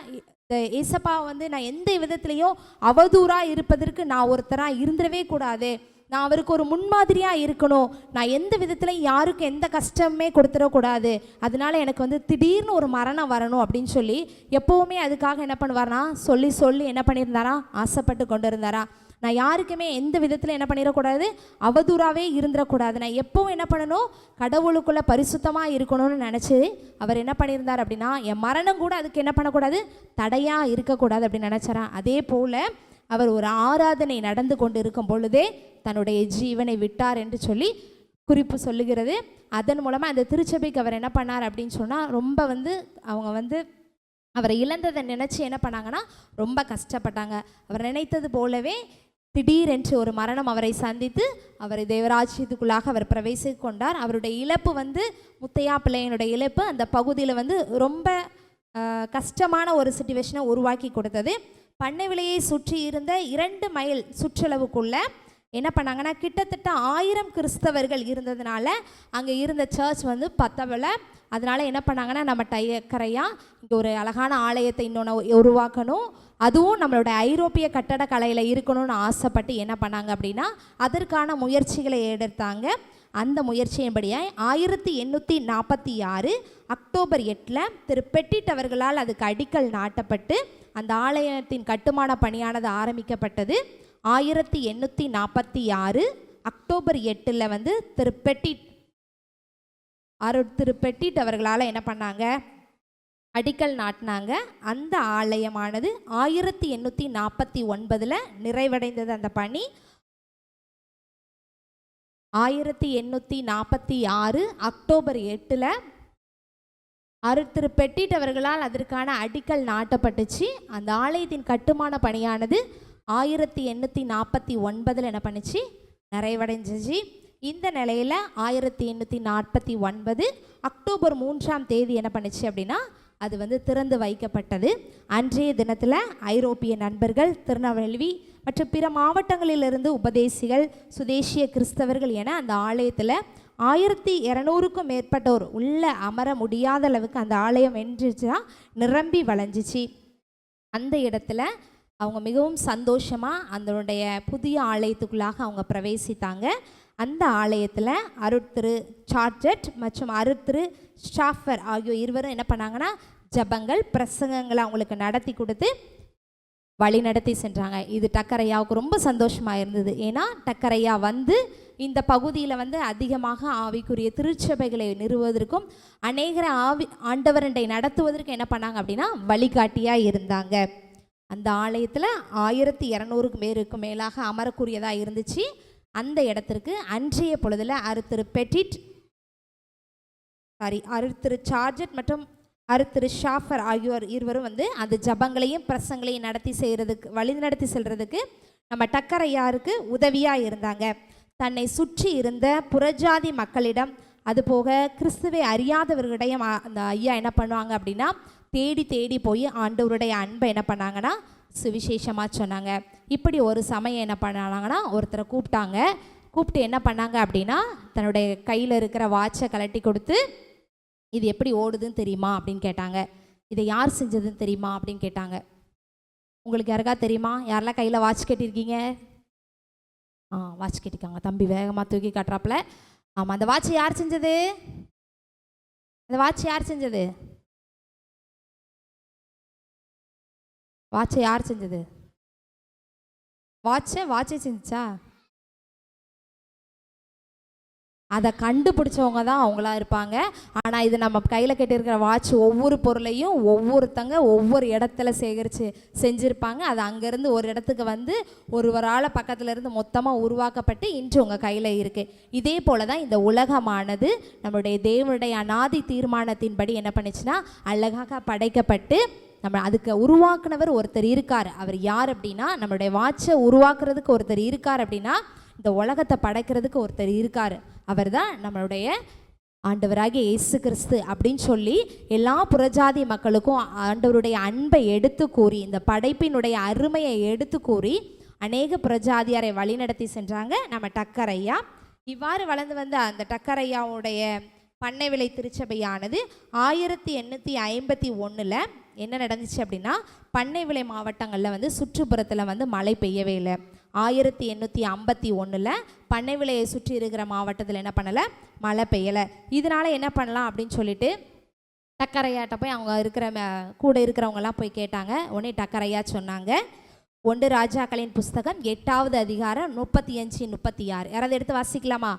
ஏசப்பா நான் எந்த விதத்துலேயும் அவதூறாக இருப்பதற்கு நான் ஒருத்தராக இருந்துடவே கூடாது, நான் அவருக்கு ஒரு முன்மாதிரியாக இருக்கணும், நான் எந்த விதத்துலையும் யாருக்கும் எந்த கஷ்டமே கொடுத்துடக்கூடாது, அதனால எனக்கு திடீர்னு ஒரு மரணம் வரணும் அப்படின்னு சொல்லி எப்போவுமே அதுக்காக என்ன பண்ணுவார்னா சொல்லி என்ன பண்ணியிருந்தாரா, ஆசைப்பட்டு கொண்டு இருந்தாரா. நான் யாருக்குமே எந்த விதத்தில் என்ன பண்ணிடக்கூடாது, அவதூறாகவே இருந்துடக்கூடாது, நான் எப்போவும் என்ன பண்ணணும், கடவுளுக்குள்ளே பரிசுத்தமாக இருக்கணும்னு நினச்சி அவர் என்ன பண்ணியிருந்தார் அப்படின்னா, என் மரணம் கூட அதுக்கு என்ன பண்ணக்கூடாது, தடையாக இருக்கக்கூடாது அப்படின்னு நினச்சாரா. அதே போல் அவர் ஒரு ஆராதனை நடந்து கொண்டு இருக்கும் பொழுதே தன்னுடைய ஜீவனை விட்டார் என்று சொல்லி குறிப்பு சொல்லுகிறது. அதன் மூலமாக அந்த திருச்சபைக்கு அவர் என்ன பண்ணார் அப்படின்னு சொன்னால், ரொம்ப அவங்க அவரை இழந்ததை நினச்சி என்ன பண்ணாங்கன்னா ரொம்ப கஷ்டப்பட்டாங்க. அவர் நினைத்தது போலவே திடீரென்று ஒரு மரணம் அவரை சந்தித்து அவரை தேவராஜ்யத்துக்குள்ளாக அவர் பிரவேசித்து கொண்டார். அவருடைய இழப்பு முத்தையா பிள்ளையனுடைய இழப்பு அந்த பகுதியில் ரொம்ப கஷ்டமான ஒரு சிச்சுவேஷனை உருவாக்கி கொடுத்தது. பண்ணை விலையை சுற்றி இருந்த 2 மைல் சுற்றளவுக்குள்ள என்ன பண்ணாங்கன்னா கிட்டத்தட்ட 1000 கிறிஸ்தவர்கள் இருந்ததுனால அங்கே இருந்த சர்ச் பத்தவலை. அதனால் என்ன பண்ணாங்கன்னா, நம்ம டக்கரையாக இங்கே ஒரு அழகான ஆலயத்தை இன்னொன்று உருவாக்கணும், அதுவும் நம்மளோட ஐரோப்பிய கட்டடக்கலையில் இருக்கணும்னு ஆசைப்பட்டு என்ன பண்ணாங்க அப்படின்னா அதற்கான முயற்சிகளை எடுத்தாங்க. அந்த முயற்சியின்படியாக 1846 அக்டோபர் 8 திரு பெட்டிட் அவர்களால் அதுக்கு அடிக்கல் நாட்டப்பட்டு அந்த ஆலயத்தின் கட்டுமான பணியானது ஆரம்பிக்கப்பட்டது. 1846 அக்டோபர் 8 திரு பெட்டிட் அவர்களால் என்ன பண்ணாங்க, அடிக்கல் நாட்டினாங்க. அந்த ஆலயமானது 1849 நிறைவடைந்தது. அந்த பணி 1846 அக்டோபர் 8 திரு பெட்டிட் அவர்களால் அதற்கான அடிக்கல் நாட்டப்பட்டுச்சு. அந்த ஆலயத்தின் கட்டுமான பணியானது 1849 என்ன பண்ணுச்சு, நிறைவடைஞ்சிச்சு. இந்த நிலையில் 1849 அக்டோபர் 3 என்ன பண்ணுச்சு அப்படின்னா அது திறந்து வைக்கப்பட்டது. அன்றைய தினத்தில் ஐரோப்பிய நண்பர்கள், திருநெல்வேலி மற்றும் பிற மாவட்டங்களிலிருந்து உபதேசிகள், சுதேசிய கிறிஸ்தவர்கள் என அந்த ஆலயத்தில் 1200க்கும் மேற்பட்டோர் உள்ள அமர முடியாத அளவுக்கு அந்த ஆலயம் வென்றுச்சுன்னா நிரம்பி வளைஞ்சிச்சு. அந்த இடத்துல அவங்க மிகவும் சந்தோஷமாக அதனுடைய புதிய ஆலயத்துக்குள்ளாக அவங்க பிரவேசித்தாங்க. அந்த ஆலயத்தில் அருட்திரு சார்ஜட் மற்றும் அருட்திரு ஷாஃபர் ஆகிய இருவரும் என்ன பண்ணாங்கன்னா ஜபங்கள், பிரசங்கங்களை அவங்களுக்கு நடத்தி கொடுத்து வழி நடத்தி சென்றாங்க. இது டக்கரையாவுக்கு ரொம்ப சந்தோஷமாக இருந்தது. ஏன்னா டக்கரையா இந்த பகுதியில் அதிகமாக ஆவிக்குரிய திருச்சபைகளை நிறுவுவதற்கும் அநேகர ஆண்டவரண்டை நடத்துவதற்கு என்ன பண்ணாங்க அப்படின்னா வழிகாட்டியாக இருந்தாங்க. அந்த ஆலயத்தில் 1200க்கு பேருக்கு மேலாக அமரக்கூடியதாக இருந்துச்சு. அந்த இடத்திற்கு அன்றைய பொழுதில் அருட்திரு சார்ஜட் மற்றும் அருட்திரு ஷாஃபர் ஆகியோர் இருவரும் அந்த ஜபங்களையும் பிரசங்களையும் வழி நடத்தி செல்றதுக்கு நம்ம டக்கரையாருக்கு உதவியாக இருந்தாங்க. தன்னை சுற்றி இருந்த புறஜாதி மக்களிடம் அதுபோக கிறிஸ்துவை அறியாதவர்களிடையும் அந்த ஐயா என்ன பண்ணுவாங்க அப்படின்னா தேடி தேடி போய் ஆண்டவருடைய அன்பை என்ன பண்ணாங்கன்னா சுவிசேஷமாக சொன்னாங்க. இப்படி ஒரு சமயம் என்ன பண்ணாங்கன்னா ஒருத்தரை கூப்பிட்டு என்ன பண்ணாங்க அப்படின்னா தன்னுடைய கையில் இருக்கிற வாட்சை கலட்டி கொடுத்து, இது எப்படி ஓடுதுன்னு தெரியுமா அப்படின்னு கேட்டாங்க. இதை யார் செஞ்சதுன்னு தெரியுமா அப்படின்னு கேட்டாங்க. உங்களுக்கு யாருக்கா தெரியுமா? யாரெல்லாம் கையில் வாட்ச் கட்டியிருக்கீங்க? வாட்ச் கட்டிருக்காங்க. தம்பி வேகமாக தூக்கி காட்டுறாப்புல. ஆமாம், அந்த வாட்சை யார் செஞ்சது? அந்த வாட்ச் யார் செஞ்சது? வாட்சை யார் செஞ்சது? வாட்சை செஞ்சுச்சா? அதை கண்டுபிடிச்சவங்க தான் அவங்களா இருப்பாங்க. ஆனால் இது நம்ம கையில் கட்டியிருக்கிற வாட்ச் ஒவ்வொரு பொருளையும் ஒவ்வொருத்தங்க ஒவ்வொரு இடத்துல சேகரித்து செஞ்சுருப்பாங்க. அது அங்கேருந்து ஒரு இடத்துக்கு வந்து ஒருவரால் பக்கத்தில் இருந்து மொத்தமாக உருவாக்கப்பட்டு இன்று உங்கள் கையில் இருக்குது. இதே போல் தான் இந்த உலகமானது நம்மளுடைய தேவனுடைய அநாதி தீர்மானத்தின்படி என்ன பண்ணுச்சுன்னா அழகாக படைக்கப்பட்டு நம்ம அதுக்கு உருவாக்குனவர் ஒருத்தர் இருக்கார். அவர் யார் அப்படின்னா, நம்மளுடைய வாட்சை உருவாக்குறதுக்கு ஒருத்தர் இருக்கார் அப்படின்னா, இந்த உலகத்தை படைக்கிறதுக்கு ஒருத்தர் இருக்கார். அவர் தான் நம்மளுடைய ஆண்டவராகிய இயேசு கிறிஸ்து அப்படின்னு சொல்லி எல்லா புறஜாதி மக்களுக்கும் ஆண்டவருடைய அன்பை எடுத்து கூறி, இந்த படைப்பினுடைய அருமையை எடுத்து கூறி அநேக புறஜாதியாரை வழிநடத்தி சென்றாங்க நம்ம டக்கரையா. இவ்வாறு வளர்ந்து வந்த அந்த டக்கரையாவுடைய பண்ணை விலை திருச்சபையானது 1851 என்ன நடந்துச்சு அப்படின்னா, பண்ணை விலை மாவட்டங்களில் வந்து சுற்றுப்புறத்தில் வந்து மழை பெய்யவே இல்லை. 1851 பண்ணை விலையை சுற்றி இருக்கிற மாவட்டத்தில் என்ன பண்ணலை, மழை பெய்யலை. இதனால் என்ன பண்ணலாம் அப்படின்னு சொல்லிட்டு டக்கரையாட்ட போய் அவங்க இருக்கிற கூட இருக்கிறவங்கலாம் போய் கேட்டாங்க. உடனே டக்கரையா சொன்னாங்க, 1 ராஜாக்களின் புஸ்தகம் 8வது அதிகாரம் 35, 36 யாராவது எடுத்து வாசிக்கலாமா?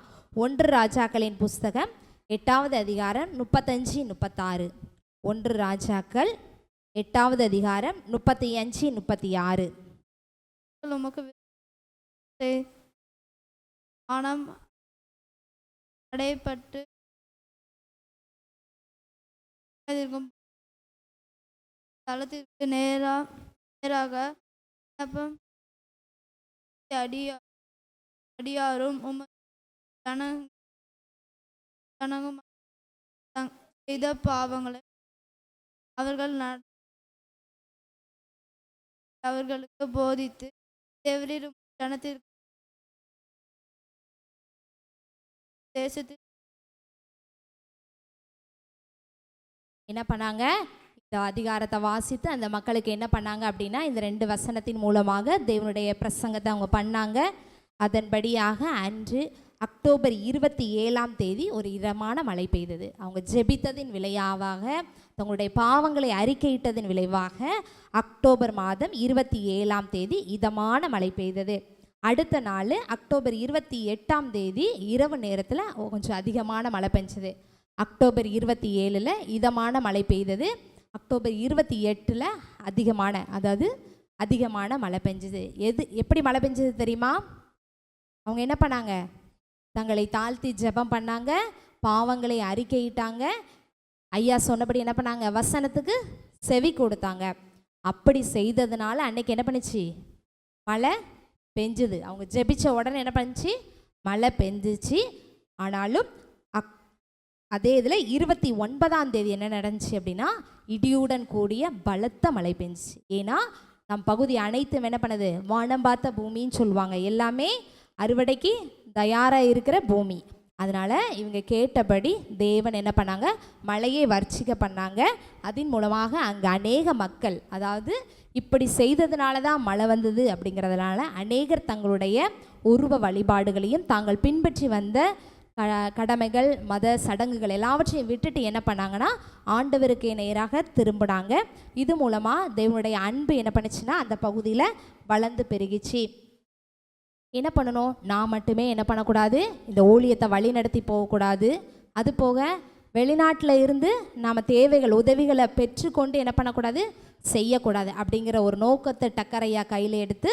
1 ராஜாக்களின் புஸ்தகம் 8வது அதிகாரம் 35, 36. 1 ராஜாக்கள் 8வது அதிகாரம் 35, 36. ஆனம் அடைப்பட்டு தளத்திற்கு நேராக அடியாரும் ஜனங்களும் செய்த பாவங்களை அவர்களுக்கு போதித்து தேவரீர் ஜனத்திற்கு தேசத்தில் என்ன பண்ணாங்க, இந்த அதிகாரத்தை வாசித்து அந்த மக்களுக்கு என்ன பண்ணாங்க அப்படின்னா, இந்த 2 வசனத்தின் மூலமாக தேவனுடைய பிரசங்கத்தை அவங்க பண்ணாங்க. அதன்படியாக அன்று அக்டோபர் 27ஆம் தேதி ஒரு இதமான மழை பெய்தது. அவங்க ஜெபித்ததின் விளைவாக, தங்களுடைய பாவங்களை அறிக்கையிட்டதின் விளைவாக அக்டோபர் மாதம் 27ஆம் தேதி இதமான மழை பெய்தது. அடுத்த நாள் அக்டோபர் 28ஆம் தேதி இரவு நேரத்தில் கொஞ்சம் அதிகமான மழை பெஞ்சது. அக்டோபர் 27 இதமான மழை பெய்தது. அக்டோபர் 28 அதிகமான மழை பெஞ்சது. எப்படி மழை பெஞ்சது தெரியுமா? அவங்க என்ன பண்ணாங்க, தங்களை தாழ்த்தி ஜெபம் பண்ணாங்க, பாவங்களை அறிக்கையிட்டாங்க, ஐயா சொன்னபடி என்ன பண்ணாங்க, வசனத்துக்கு செவி கொடுத்தாங்க. அப்படி செய்ததுனால அன்னைக்கு என்ன பண்ணுச்சு, மழை பெஞ்சுது. அவங்க ஜெபிச்ச உடனே என்ன பண்ணுச்சு, மழை பெஞ்சிச்சு. ஆனாலும் அதே இதில் 29ஆம் தேதி என்ன நடந்துச்சு அப்படின்னா, இடியுடன் கூடிய பலத்த மழை பெஞ்சிச்சு. ஏன்னா நம் பகுதி அனைத்தும் என்ன பண்ணுது, வானம் பார்த்த பூமின்னு சொல்லுவாங்க. எல்லாமே அறுவடைக்கு தயாராக இருக்கிற பூமி. அதனால் இவங்க கேட்டபடி தேவன் என்ன பண்ணாங்க, மழையை வர்ச்சிக்க பண்ணாங்க. அதன் மூலமாக அங்கே அநேக மக்கள், அதாவது இப்படி செய்ததுனால தான் மழை வந்தது அப்படிங்கிறதுனால அநேகர் தங்களுடைய உருவ வழிபாடுகளையும் தாங்கள் பின்பற்றி வந்த கடமைகள், மத சடங்குகள் எல்லாவற்றையும் விட்டுட்டு என்ன பண்ணாங்கன்னா ஆண்டவருக்கு நேராக திரும்பினாங்க. இது மூலமாக தேவனுடைய அன்பு என்ன பண்ணுச்சுன்னா அந்த பகுதியில் வளர்ந்து பெருகிச்சு. என்ன பண்ணணும், நான் மட்டுமே என்ன பண்ணக்கூடாது, இந்த ஊழியத்தை வழி நடத்தி போகக்கூடாது. அது போக வெளிநாட்டில் இருந்து நாம் தேவைகள் உதவிகளை பெற்றுக்கொண்டு என்ன பண்ணக்கூடாது, செய்யக்கூடாது அப்படிங்கிற ஒரு நோக்கத்தை டக்கரையா கையில் எடுத்து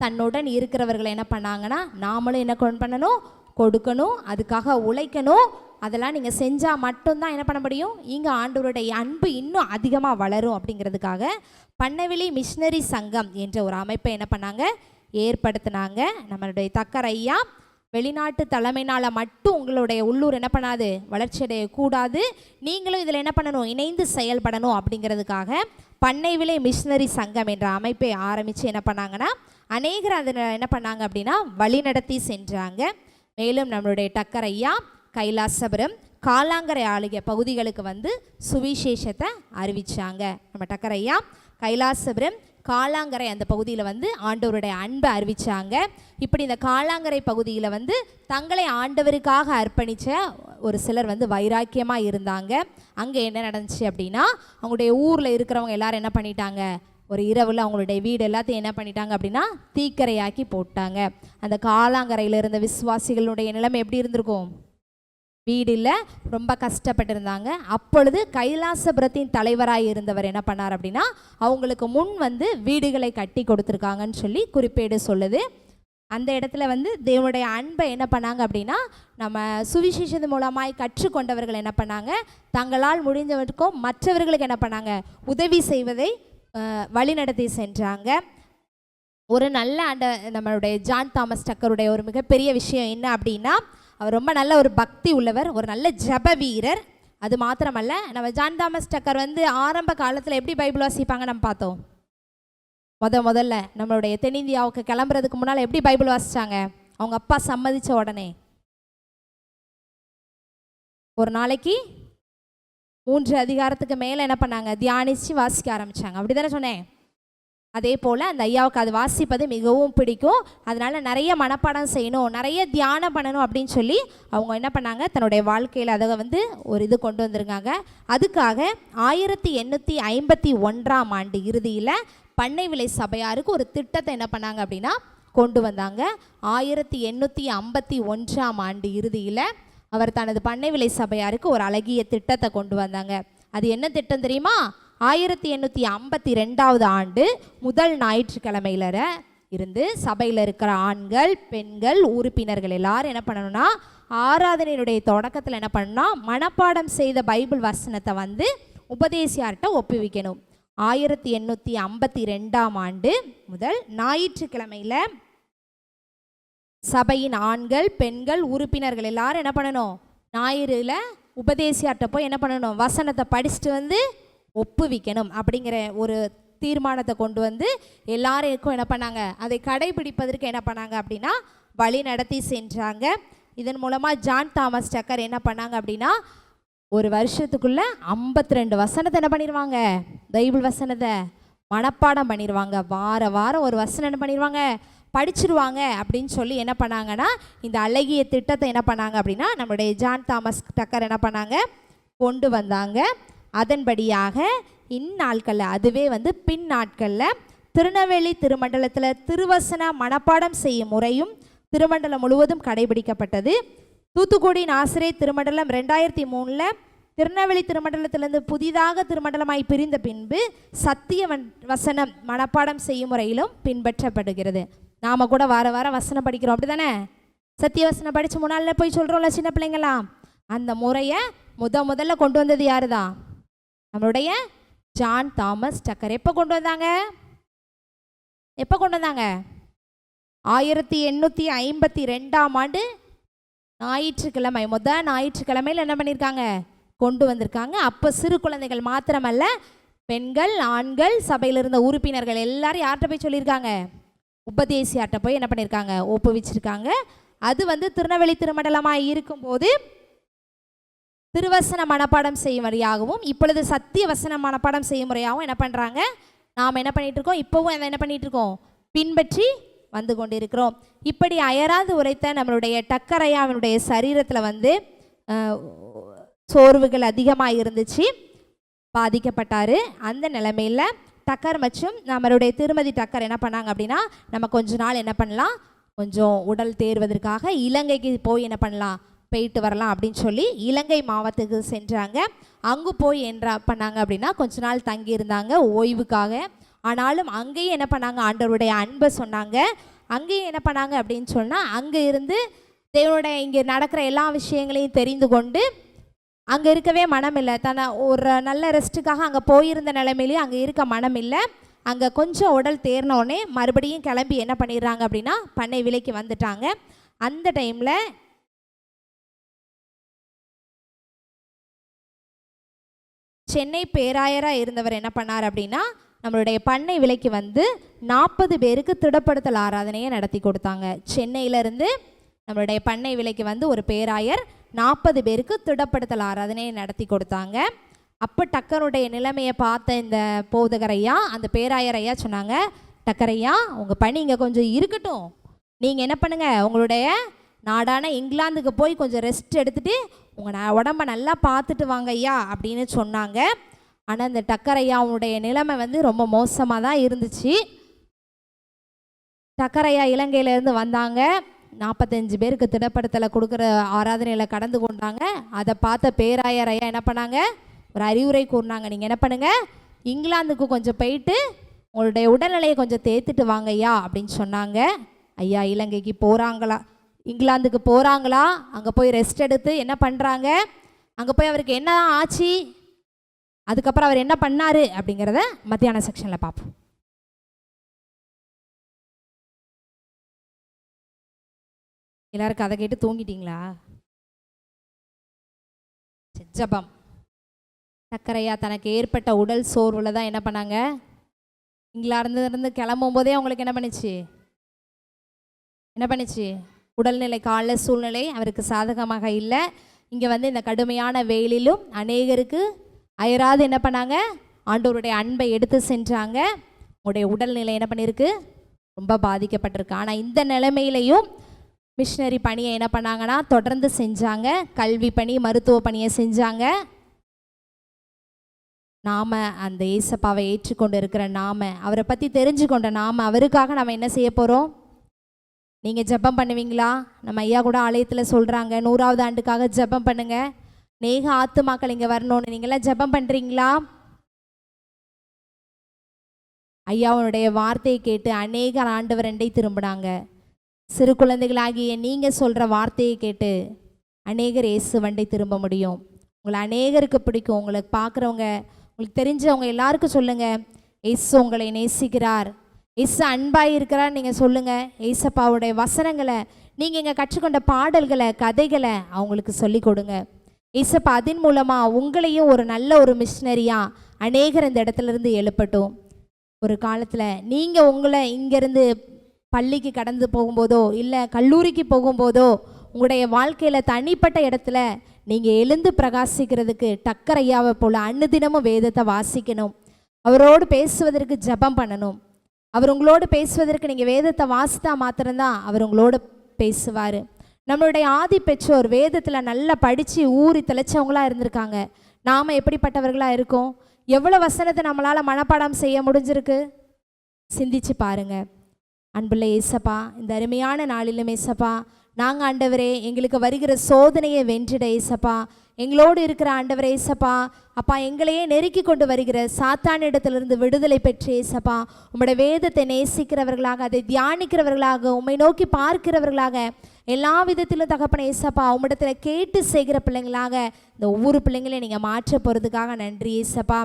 தன்னுடன் இருக்கிறவர்களை என்ன பண்ணாங்கன்னா, நாமளும் என்ன பண்ணணும், கொடுக்கணும், அதுக்காக உழைக்கணும். அதெல்லாம் நீங்கள் செஞ்சால் மட்டும்தான் என்ன பண்ண முடியும், இங்கே ஆண்டவருடைய அன்பு இன்னும் அதிகமாக வளரும். அப்படிங்கிறதுக்காக பண்ணைவெளி மிஷினரி சங்கம் என்ற ஒரு அமைப்பை என்ன பண்ணாங்க, ஏற்படுத்தினாங்க. நம்மளுடைய தக்கரையா வெளிநாட்டு தலைமையினால் மட்டும் உங்களுடைய உள்ளூர் என்ன பண்ணாது, வளர்ச்சி அடையக்கூடாது, நீங்களும் இதில் என்ன பண்ணணும், இணைந்து செயல்படணும். அப்படிங்கிறதுக்காக பண்ணைவிலை மிஷினரி சங்கம் என்ற அமைப்பை ஆரம்பித்து என்ன பண்ணாங்கன்னா அநேகர் அதில் என்ன பண்ணாங்க அப்படின்னா வழி நடத்தி சென்றாங்க. மேலும் நம்மளுடைய டக்கரையா கைலாசபுரம், காலாங்கரை ஆகிய பகுதிகளுக்கு வந்து சுவிசேஷத்தை அறிவிச்சாங்க. நம்ம டக்கரையா கைலாசபுரம், காலாங்கரை அந்த பகுதியில் வந்து ஆண்டவருடைய அன்பை அறிவிச்சாங்க. இப்படி இந்த காலாங்கரை பகுதியில் வந்து தங்களை ஆண்டவருக்காக அர்ப்பணித்த ஒரு சிலர் வந்து வைராக்கியமாக இருந்தாங்க. அங்கே என்ன நடந்துச்சு அப்படின்னா, அவங்களுடைய ஊரில் இருக்கிறவங்க எல்லாரும் என்ன பண்ணிட்டாங்க, ஒரு இரவில் அவங்களுடைய வீடு எல்லாத்தையும் என்ன பண்ணிட்டாங்க அப்படின்னா தீக்கரையாக்கி போட்டாங்க. அந்த காலாங்கரையில் இருந்த விசுவாசிகளுடைய நிலைமை எப்படி இருந்திருக்கும், வீடு இல்லை, ரொம்ப கஷ்டப்பட்டிருந்தாங்க. அப்பொழுது கைலாசபுரத்தின் தலைவராக இருந்தவர் என்ன பண்ணார் அப்படின்னா அவங்களுக்கு முன் வந்து வீடுகளை கட்டி கொடுத்துருக்காங்கன்னு சொல்லி குறிப்பேடு சொல்லுது. அந்த இடத்துல வந்து தேவனுடைய அன்பை என்ன பண்ணாங்க அப்படின்னா நம்ம சுவிசேஷத்து மூலமாய் கற்றுக்கொண்டவர்கள் என்ன பண்ணாங்க, தங்களால் முடிஞ்சவருக்கும் மற்றவர்களுக்கு என்ன பண்ணாங்க, உதவி செய்வதை வழிநடத்தி சென்றாங்க. ஒரு நல்ல நம்மளுடைய ஜான் தாமஸ் டக்கருடைய ஒரு மிகப்பெரிய விஷயம் என்ன அப்படின்னா அவர் ரொம்ப நல்ல ஒரு பக்தி உள்ளவர், ஒரு நல்ல ஜப வீரர். அது மாத்திரமல்ல, நம்ம ஜான் தாமஸ் டக்கர் வந்து ஆரம்ப காலத்தில் எப்படி பைபிள் வாசிப்பாங்க நம்ம பார்த்தோம். முதல்ல நம்மளுடைய தென்னிந்தியாவுக்கு கிளம்புறதுக்கு முன்னால் எப்படி பைபிள் வாசித்தாங்க, அவங்க அப்பா சம்மதித்த உடனே ஒரு நாளைக்கு 3 அதிகாரத்துக்கு மேலே என்ன பண்ணாங்க, தியானித்து வாசிக்க ஆரம்பித்தாங்க. அப்படி தானே சொன்னேன். அதே போல் அந்த ஐயாவுக்கு அது வாசிப்பது மிகவும் பிடிக்கும். அதனால் நிறைய மனப்பாடம் செய்யணும், நிறைய தியானம் பண்ணணும் அப்படின்னு சொல்லி அவங்க என்ன பண்ணாங்க, தன்னுடைய வாழ்க்கையில் அதை வந்து ஒரு இது கொண்டு வந்திருக்காங்க. அதுக்காக 1851ஆம் ஆண்டு இறுதியில் பண்ணை விலை சபையாருக்கு ஒரு திட்டத்தை என்ன பண்ணாங்க அப்படின்னா கொண்டு வந்தாங்க. 1851ஆம் ஆண்டு இறுதியில் அவர் தனது பண்ணை விலை சபையாருக்கு ஒரு அழகிய திட்டத்தை கொண்டு வந்தாங்க. அது என்ன திட்டம் தெரியுமா? 1852ஆவது ஆண்டு முதல் ஞாயிற்றுக்கிழமையில இருந்து சபையில் இருக்கிற ஆண்கள் பெண்கள் உறுப்பினர்கள் எல்லாரும் என்ன பண்ணணும்னா ஆராதனையினுடைய தொடக்கத்தில் என்ன பண்ணணும்னா மனப்பாடம் செய்த பைபிள் வசனத்தை வந்து உபதேசியார்கிட்ட ஒப்புவிக்கணும். 1852ஆம் ஆண்டு முதல் ஞாயிற்றுக்கிழமையில் சபையின் ஆண்கள் பெண்கள் உறுப்பினர்கள் எல்லாரும் என்ன பண்ணணும், ஞாயிறுல உபதேசியார்கிட்ட போய் என்ன பண்ணணும், வசனத்தை படிச்சுட்டு வந்து ஒப்புவிக்கணும் அப்படிங்கிற ஒரு தீர்மானத்தை கொண்டு வந்து எல்லாருக்கும் என்ன பண்ணாங்க, அதை கடைபிடிப்பதற்கு என்ன பண்ணாங்க அப்படின்னா வழி நடத்தி சென்றாங்க. இதன் மூலமாக ஜான் தாமஸ் டக்கர் என்ன பண்ணாங்க அப்படின்னா ஒரு வருஷத்துக்குள்ளே 52 வசனத்தை என்ன பண்ணிடுவாங்க, பைபிள் வசனத்தை மனப்பாடம் பண்ணிடுவாங்க. வாரம் ஒரு வசனம் என்ன பண்ணிடுவாங்க, படிச்சிருவாங்க அப்படின்னு சொல்லி என்ன பண்ணாங்கன்னா இந்த அழகிய திட்டத்தை என்ன பண்ணாங்க அப்படின்னா நம்மளுடைய ஜான் தாமஸ் டக்கர் என்ன பண்ணாங்க கொண்டு வந்தாங்க. அதன்படியாக இந்நாட்களில் அதுவே வந்து பின் நாட்களில் திருநெல்வேலி திருமண்டலத்தில் திருவசன மனப்பாடம் செய்யும் முறையும் திருமண்டலம் முழுவதும் கடைபிடிக்கப்பட்டது. தூத்துக்குடி நாசிரே திருமண்டலம் 2003 திருநெல்வேலி திருமண்டலத்திலிருந்து புதிதாக திருமண்டலமாய் பிரிந்த பின்பு சத்திய வசனம் மனப்பாடம் செய்யும் முறையிலும் பின்பற்றப்படுகிறது. நாம் கூட வாரம் வசனம் படிக்கிறோம், அப்படி தானே? சத்திய வசனம் படித்து முன்னாள் போய் சொல்கிறோம்ல சின்ன பிள்ளைங்களாம். அந்த முறையை முதல்ல கொண்டு வந்தது யாரு தான்? நம்மளுடைய ஜான் தாமஸ் டக்கர். எப்போ கொண்டு வந்தாங்க? 1852ஆம் ஆண்டு ஞாயிற்றுக்கிழமை முதல் ஞாயிற்றுக்கிழமையில் என்ன பண்ணியிருக்காங்க கொண்டு வந்திருக்காங்க. அப்போ சிறு குழந்தைகள் மாத்திரமல்ல, பெண்கள் ஆண்கள் சபையில் இருந்த உறுப்பினர்கள் எல்லாரும் யார்கிட்ட போய் சொல்லியிருக்காங்க, உபதேசியார்கிட்ட போய் என்ன பண்ணியிருக்காங்க ஒப்புவிச்சிருக்காங்க. அது வந்து திருநெல்வேலி திருமண்டலமாக இருக்கும்போது திருவசன மனப்பாடம் செய்யும் முறையாகவும் இப்பொழுது சத்திய வசன மனப்பாடம் செய்யும் முறையாகவும் என்ன பண்ணுறாங்க, நாம் என்ன பண்ணிகிட்டு இருக்கோம், இப்போவும் அதை என்ன பண்ணிகிட்டு இருக்கோம், பின்பற்றி வந்து கொண்டிருக்கிறோம். இப்படி அயராது உரைத்த நம்மளுடைய டக்கரையாவினுடைய சரீரத்தில் வந்து சோர்வுகள் அதிகமாக இருந்துச்சு, பாதிக்கப்பட்டார். அந்த நிலைமையில் டக்கர் மற்றும் நம்மளுடைய திருமதி டக்கர் என்ன பண்ணாங்க அப்படின்னா நம்ம கொஞ்ச நாள் என்ன பண்ணலாம், கொஞ்சம் உடல் தேர்வதற்காக இலங்கைக்கு போய் என்ன பண்ணலாம் போயிட்டு வரலாம் அப்படின்னு சொல்லி இலங்கை மாவட்டத்துக்கு சென்றாங்க. அங்கே போய் என்ன பண்ணாங்க அப்படின்னா கொஞ்ச நாள் தங்கியிருந்தாங்க ஓய்வுக்காக. ஆனாலும் அங்கேயும் என்ன பண்ணாங்க, ஆண்டவருடைய அன்பை சொன்னாங்க. அங்கேயும் என்ன பண்ணாங்க அப்படின்னு சொன்னால் அங்கே இருந்து தேவனுடைய இங்கே நடக்கிற எல்லா விஷயங்களையும் தெரிந்து கொண்டு அங்கே இருக்கவே மனம் இல்லை. ஒரு நல்ல ரெஸ்ட்டுக்காக அங்கே போயிருந்த நிலைமையிலையும் அங்கே இருக்க மனம் இல்லை. அங்கே கொஞ்சம் உடல் தேர்னோடனே மறுபடியும் கிளம்பி என்ன பண்ணிடுறாங்க அப்படின்னா பண்ணை விலைக்கு வந்துட்டாங்க. அந்த டைமில் சென்னை பேராயராக இருந்தவர் என்ன பண்ணார் அப்படின்னா நம்மளுடைய பண்ணை விலைக்கு வந்து 40 பேருக்கு திடப்படுத்தல் ஆராதனையை நடத்தி கொடுத்தாங்க. சென்னையிலேருந்து நம்மளுடைய பண்ணை விலைக்கு வந்து ஒரு பேராயர் 40 பேருக்கு திடப்படுத்தல் ஆராதனையை நடத்தி கொடுத்தாங்க. அப்போ டக்கருடைய நிலைமையை பார்த்த இந்த போதகரையா அந்த பேராயர் ஐயா சொன்னாங்க, டக்கரையா உங்கள் பணி இங்கே கொஞ்சம் இருக்கட்டும், நீங்கள் என்ன பண்ணுங்கள் உங்களுடைய நாடான இங்கிலாந்துக்கு போய் கொஞ்சம் ரெஸ்ட் எடுத்துகிட்டு உங்கள் உடம்பை நல்லா பார்த்துட்டு வாங்க ஐயா அப்படின்னு சொன்னாங்க. ஆனால் இந்த டக்கர் ஐயாவுடைய நிலைமை வந்து ரொம்ப மோசமாக தான் இருந்துச்சு. டக்கர் ஐயா இலங்கையிலேருந்து வந்தாங்க. 45 பேருக்கு திடப்படுத்தலை கொடுக்குற ஆராதனையில் கடந்து கொண்டாங்க. அதை பார்த்த பேராயர் ஐயா என்ன பண்ணாங்க, ஒரு அறிவுரை கூறினாங்க. நீங்கள் என்ன பண்ணுங்கள், இங்கிலாந்துக்கு கொஞ்சம் போயிட்டு உங்களுடைய உடல்நிலையை கொஞ்சம் தேத்துட்டு வாங்க ஐயா அப்படின்னு சொன்னாங்க. ஐயா இலங்கைக்கு போகிறாங்களா, இங்கிலாந்துக்கு போகிறாங்களா, அங்கே போய் ரெஸ்ட் எடுத்து என்ன பண்ணுறாங்க, அங்கே போய் அவருக்கு என்ன ஆச்சு, அதுக்கப்புறம் அவர் என்ன பண்ணார் அப்படிங்கிறத மத்தியான செக்ஷனில் பார்ப்போம். எல்லாரும் கதை கேட்டு தூங்கிட்டீங்களா? ஜெபம். சக்கரையா தனக்கு ஏற்பட்ட உடல் சோர்வில் தான் என்ன பண்ணாங்க, இங்கிலாந்துலேருந்து கிளம்பும் போதே அவங்களுக்கு என்ன பண்ணுச்சு, உடல்நிலை கால சூழ்நிலை அவருக்கு சாதகமாக இல்லை. இங்கே வந்து இந்த கடுமையான வெயிலிலும் அநேகருக்கு அயராது என்ன பண்ணாங்க, ஆண்டவருடைய அன்பை எடுத்து சென்றாங்க. உங்களுடைய உடல்நிலை என்ன பண்ணியிருக்கு, ரொம்ப பாதிக்கப்பட்டிருக்கு. ஆனால் இந்த நிலைமையிலையும் மிஷினரி பணியை என்ன பண்ணாங்கன்னா தொடர்ந்து செஞ்சாங்க. கல்வி பணி, மருத்துவ பணியை செஞ்சாங்க. நாம் அந்த ஏசப்பாவை ஏற்றுக்கொண்டு இருக்கிற நாம், அவரை பற்றி தெரிஞ்சு கொண்ட நாம், அவருக்காக நம்ம என்ன செய்ய போகிறோம்? நீங்கள் ஜெபம் பண்ணுவீங்களா? நம்ம ஐயா கூட ஆலயத்தில் சொல்கிறாங்க, 100வது ஆண்டுக்காக ஜெபம் பண்ணுங்க, நேக ஆத்துமாக்கள் இங்கே வரணும்னு. நீங்களாம் ஜெபம் பண்ணுறீங்களா? ஐயாவுடைய வார்த்தையை கேட்டு அநேக ஆண்டவர் ரெண்டை திரும்பினாங்க. சிறு குழந்தைகளாகிய நீங்கள் சொல்கிற வார்த்தையை கேட்டு அநேகர் இயேசு வண்டை திரும்ப முடியும். உங்களை அநேகருக்கு பிடிக்கும். உங்களுக்கு பார்க்குறவங்க, உங்களுக்கு தெரிஞ்சவங்க எல்லாருக்கும் சொல்லுங்கள், இயேசு உங்களை நேசிக்கிறார், இயேசு அன்பாக இருக்கிறார். நீங்கள் சொல்லுங்கள். இயேசப்பாவுடைய வசனங்களை, நீங்கள் இங்கே கற்றுக்கொண்ட பாடல்களை, கதைகளை அவங்களுக்கு சொல்லி கொடுங்க. இயேசப்பா அதன் மூலமாக உங்களையும் ஒரு நல்ல ஒரு மிஷினரியாக அநேகர் இந்த இடத்துலேருந்து எழுப்பட்டும். ஒரு காலத்தில் நீங்கள் உங்களை இங்கேருந்து பள்ளிக்கு கடந்து போகும்போதோ இல்லை கல்லூரிக்கு போகும்போதோ உங்களுடைய வாழ்க்கையில் தனிப்பட்ட இடத்துல நீங்கள் எழுந்து பிரகாசிக்கிறதுக்கு டக்கர் ஐயாவை போல் அன்னுதினமும் வேதத்தை வாசிக்கணும். அவரோடு பேசுவதற்கு ஜெபம் பண்ணணும். அவர் உங்களோடு பேசுவதற்கு நீங்கள் வேதத்தை வாசித்தா மாத்திரம்தான் அவர் உங்களோடு பேசுவார். நம்மளுடைய ஆதி பெற்றோர் வேதத்தில் நல்லா படித்து ஊறி தெளிச்சவங்களாக இருந்திருக்காங்க. நாம் எப்படிப்பட்டவர்களாக இருக்கோம்? எவ்வளோ வசனத்தை நம்மளால் மனப்பாடம் செய்ய முடிஞ்சிருக்கு? சிந்திச்சு பாருங்கள். அன்புள்ள ஏசப்பா, இந்த அருமையான நாளிலும் ஏசப்பா, நாங்கள் ஆண்டவரே எங்களுக்கு வருகிற சோதனையை வென்றிட ஏசப்பா, எங்களோடு இருக்கிற ஆண்டவரே ஏசப்பா, அப்பா எங்களையே நெருக்கி கொண்டு வருகிற சாத்தானிடத்திலிருந்து விடுதலை பெற்று ஏசப்பா, உம்முடைய வேதத்தை நேசிக்கிறவர்களாக, அதை தியானிக்கிறவர்களாக, உம்மை நோக்கி பார்க்கிறவர்களாக, எல்லா விதத்திலும் தகப்பன ஏசப்பா உம்மிடத்தில் கேட்டு செய்கிற பிள்ளைங்களாக இந்த ஒவ்வொரு பிள்ளைங்களையும் நீங்கள் மாற்ற போகிறதுக்காக நன்றி ஏசப்பா.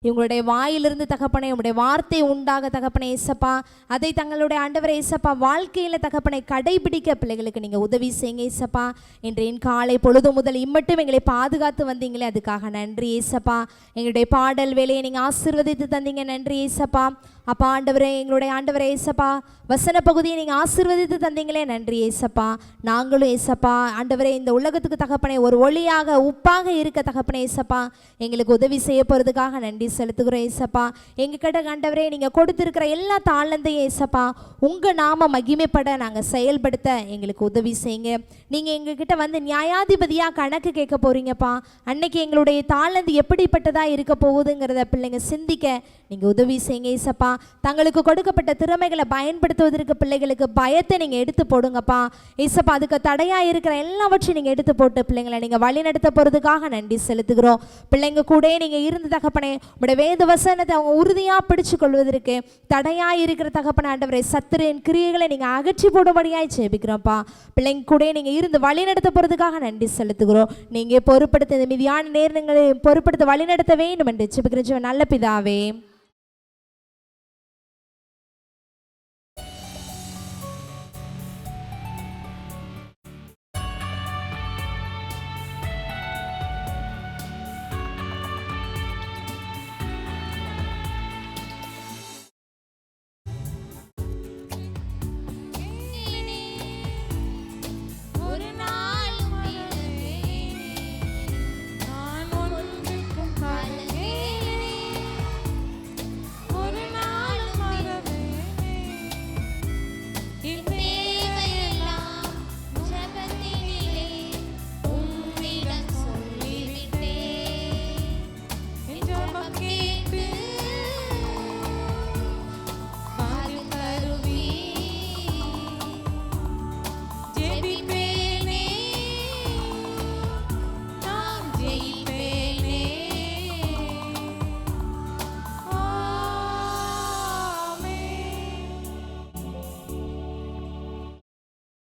இவங்களுடைய வாயிலிருந்து தகப்பனை உங்களுடைய வார்த்தை உண்டாக தகப்பனை ஏசப்பா, அதை தங்களுடைய ஆண்டவரை ஏசப்பா வாழ்க்கையில் தகப்பனை கடைபிடிக்க பிள்ளைகளுக்கு நீங்கள் உதவி செய்யுங்க ஏசப்பா. இன்றைய காலை பொழுது முதல் இம்மட்டும் எங்களை பாதுகாத்து வந்தீங்களே அதுக்காக நன்றி ஏசப்பா. எங்களுடைய பாடல் வேலையை நீங்கள் ஆசீர்வதித்து தந்தீங்க, நன்றி ஏசப்பா. அப்பா ஆண்டவரே, எங்களுடைய ஆண்டவரே ஏசப்பா வசன பகுதியை நீங்கள் ஆசீர்வதித்து தந்தீங்களே, நன்றி ஏசப்பா. நாங்களும் ஏசப்பா ஆண்டவரே இந்த உலகத்துக்கு தகப்பனை ஒரு ஒளியாக உப்பாக இருக்க தகப்பனை ஏசப்பா எங்களுக்கு உதவி செய்ய போகிறதுக்காக நன்றி செலுத்துகிறோம் ஏசப்பா. எங்ககிட்ட ஆண்டவரே நீங்கள் கொடுத்துருக்கிற எல்லா தாளந்தையும் ஏசப்பா உங்கள் நாம மகிமைப்பட நாங்கள் செயல்படுத்த எங்களுக்கு உதவி செய்யுங்க. நீங்கள் எங்ககிட்ட வந்து நியாயாதிபதியாக கணக்கு கேட்க போகிறீங்கப்பா. அன்னைக்கு எங்களுடைய தாளந்து எப்படிப்பட்டதாக இருக்க போகுதுங்கிறத பிள்ளைங்க சிந்திக்க நீங்கள் உதவி செய்யுங்க ஏசப்பா. தங்களுக்கு கொடுக்கப்பட்ட திறமைகளை பயன்படுத்துவதற்கு பிள்ளைகளுக்கு பயத்தை நீங்கள் எடுத்து போடுங்கப்பா ஏசப்பா. அதுக்கு தடையாக இருக்கிற எல்லாவற்றையும் நீங்கள் எடுத்து போட்டு பிள்ளைங்களை நீங்கள் வழி நடத்த போகிறதுக்காக நன்றி செலுத்துகிறோம். பிள்ளைங்க கூட நீங்கள் இருந்து தகப்பனே உங்களுடைய வேத வசனத்தை அவங்க உறுதியாக பிடிச்சு கொள்வதற்கு தடையாக இருக்கிற தகப்பன ஆண்டவரை சத்துரின் கிரியைகளை நீங்கள் அகற்றி போடும்படியாய் ஜெபிக்கிறோம்ப்பா. பிள்ளைங்க கூட நீங்கள் இருந்து வழி நடத்த போகிறதுக்காக நன்றி செலுத்துகிறோம். நீங்கள் பொறுப்படுத்த மீதியான நேரங்களை பொறுப்படுத்த வழி நடத்த வேண்டும் என்று ஜெபிக்கிறோம் நல்ல பிதாவே.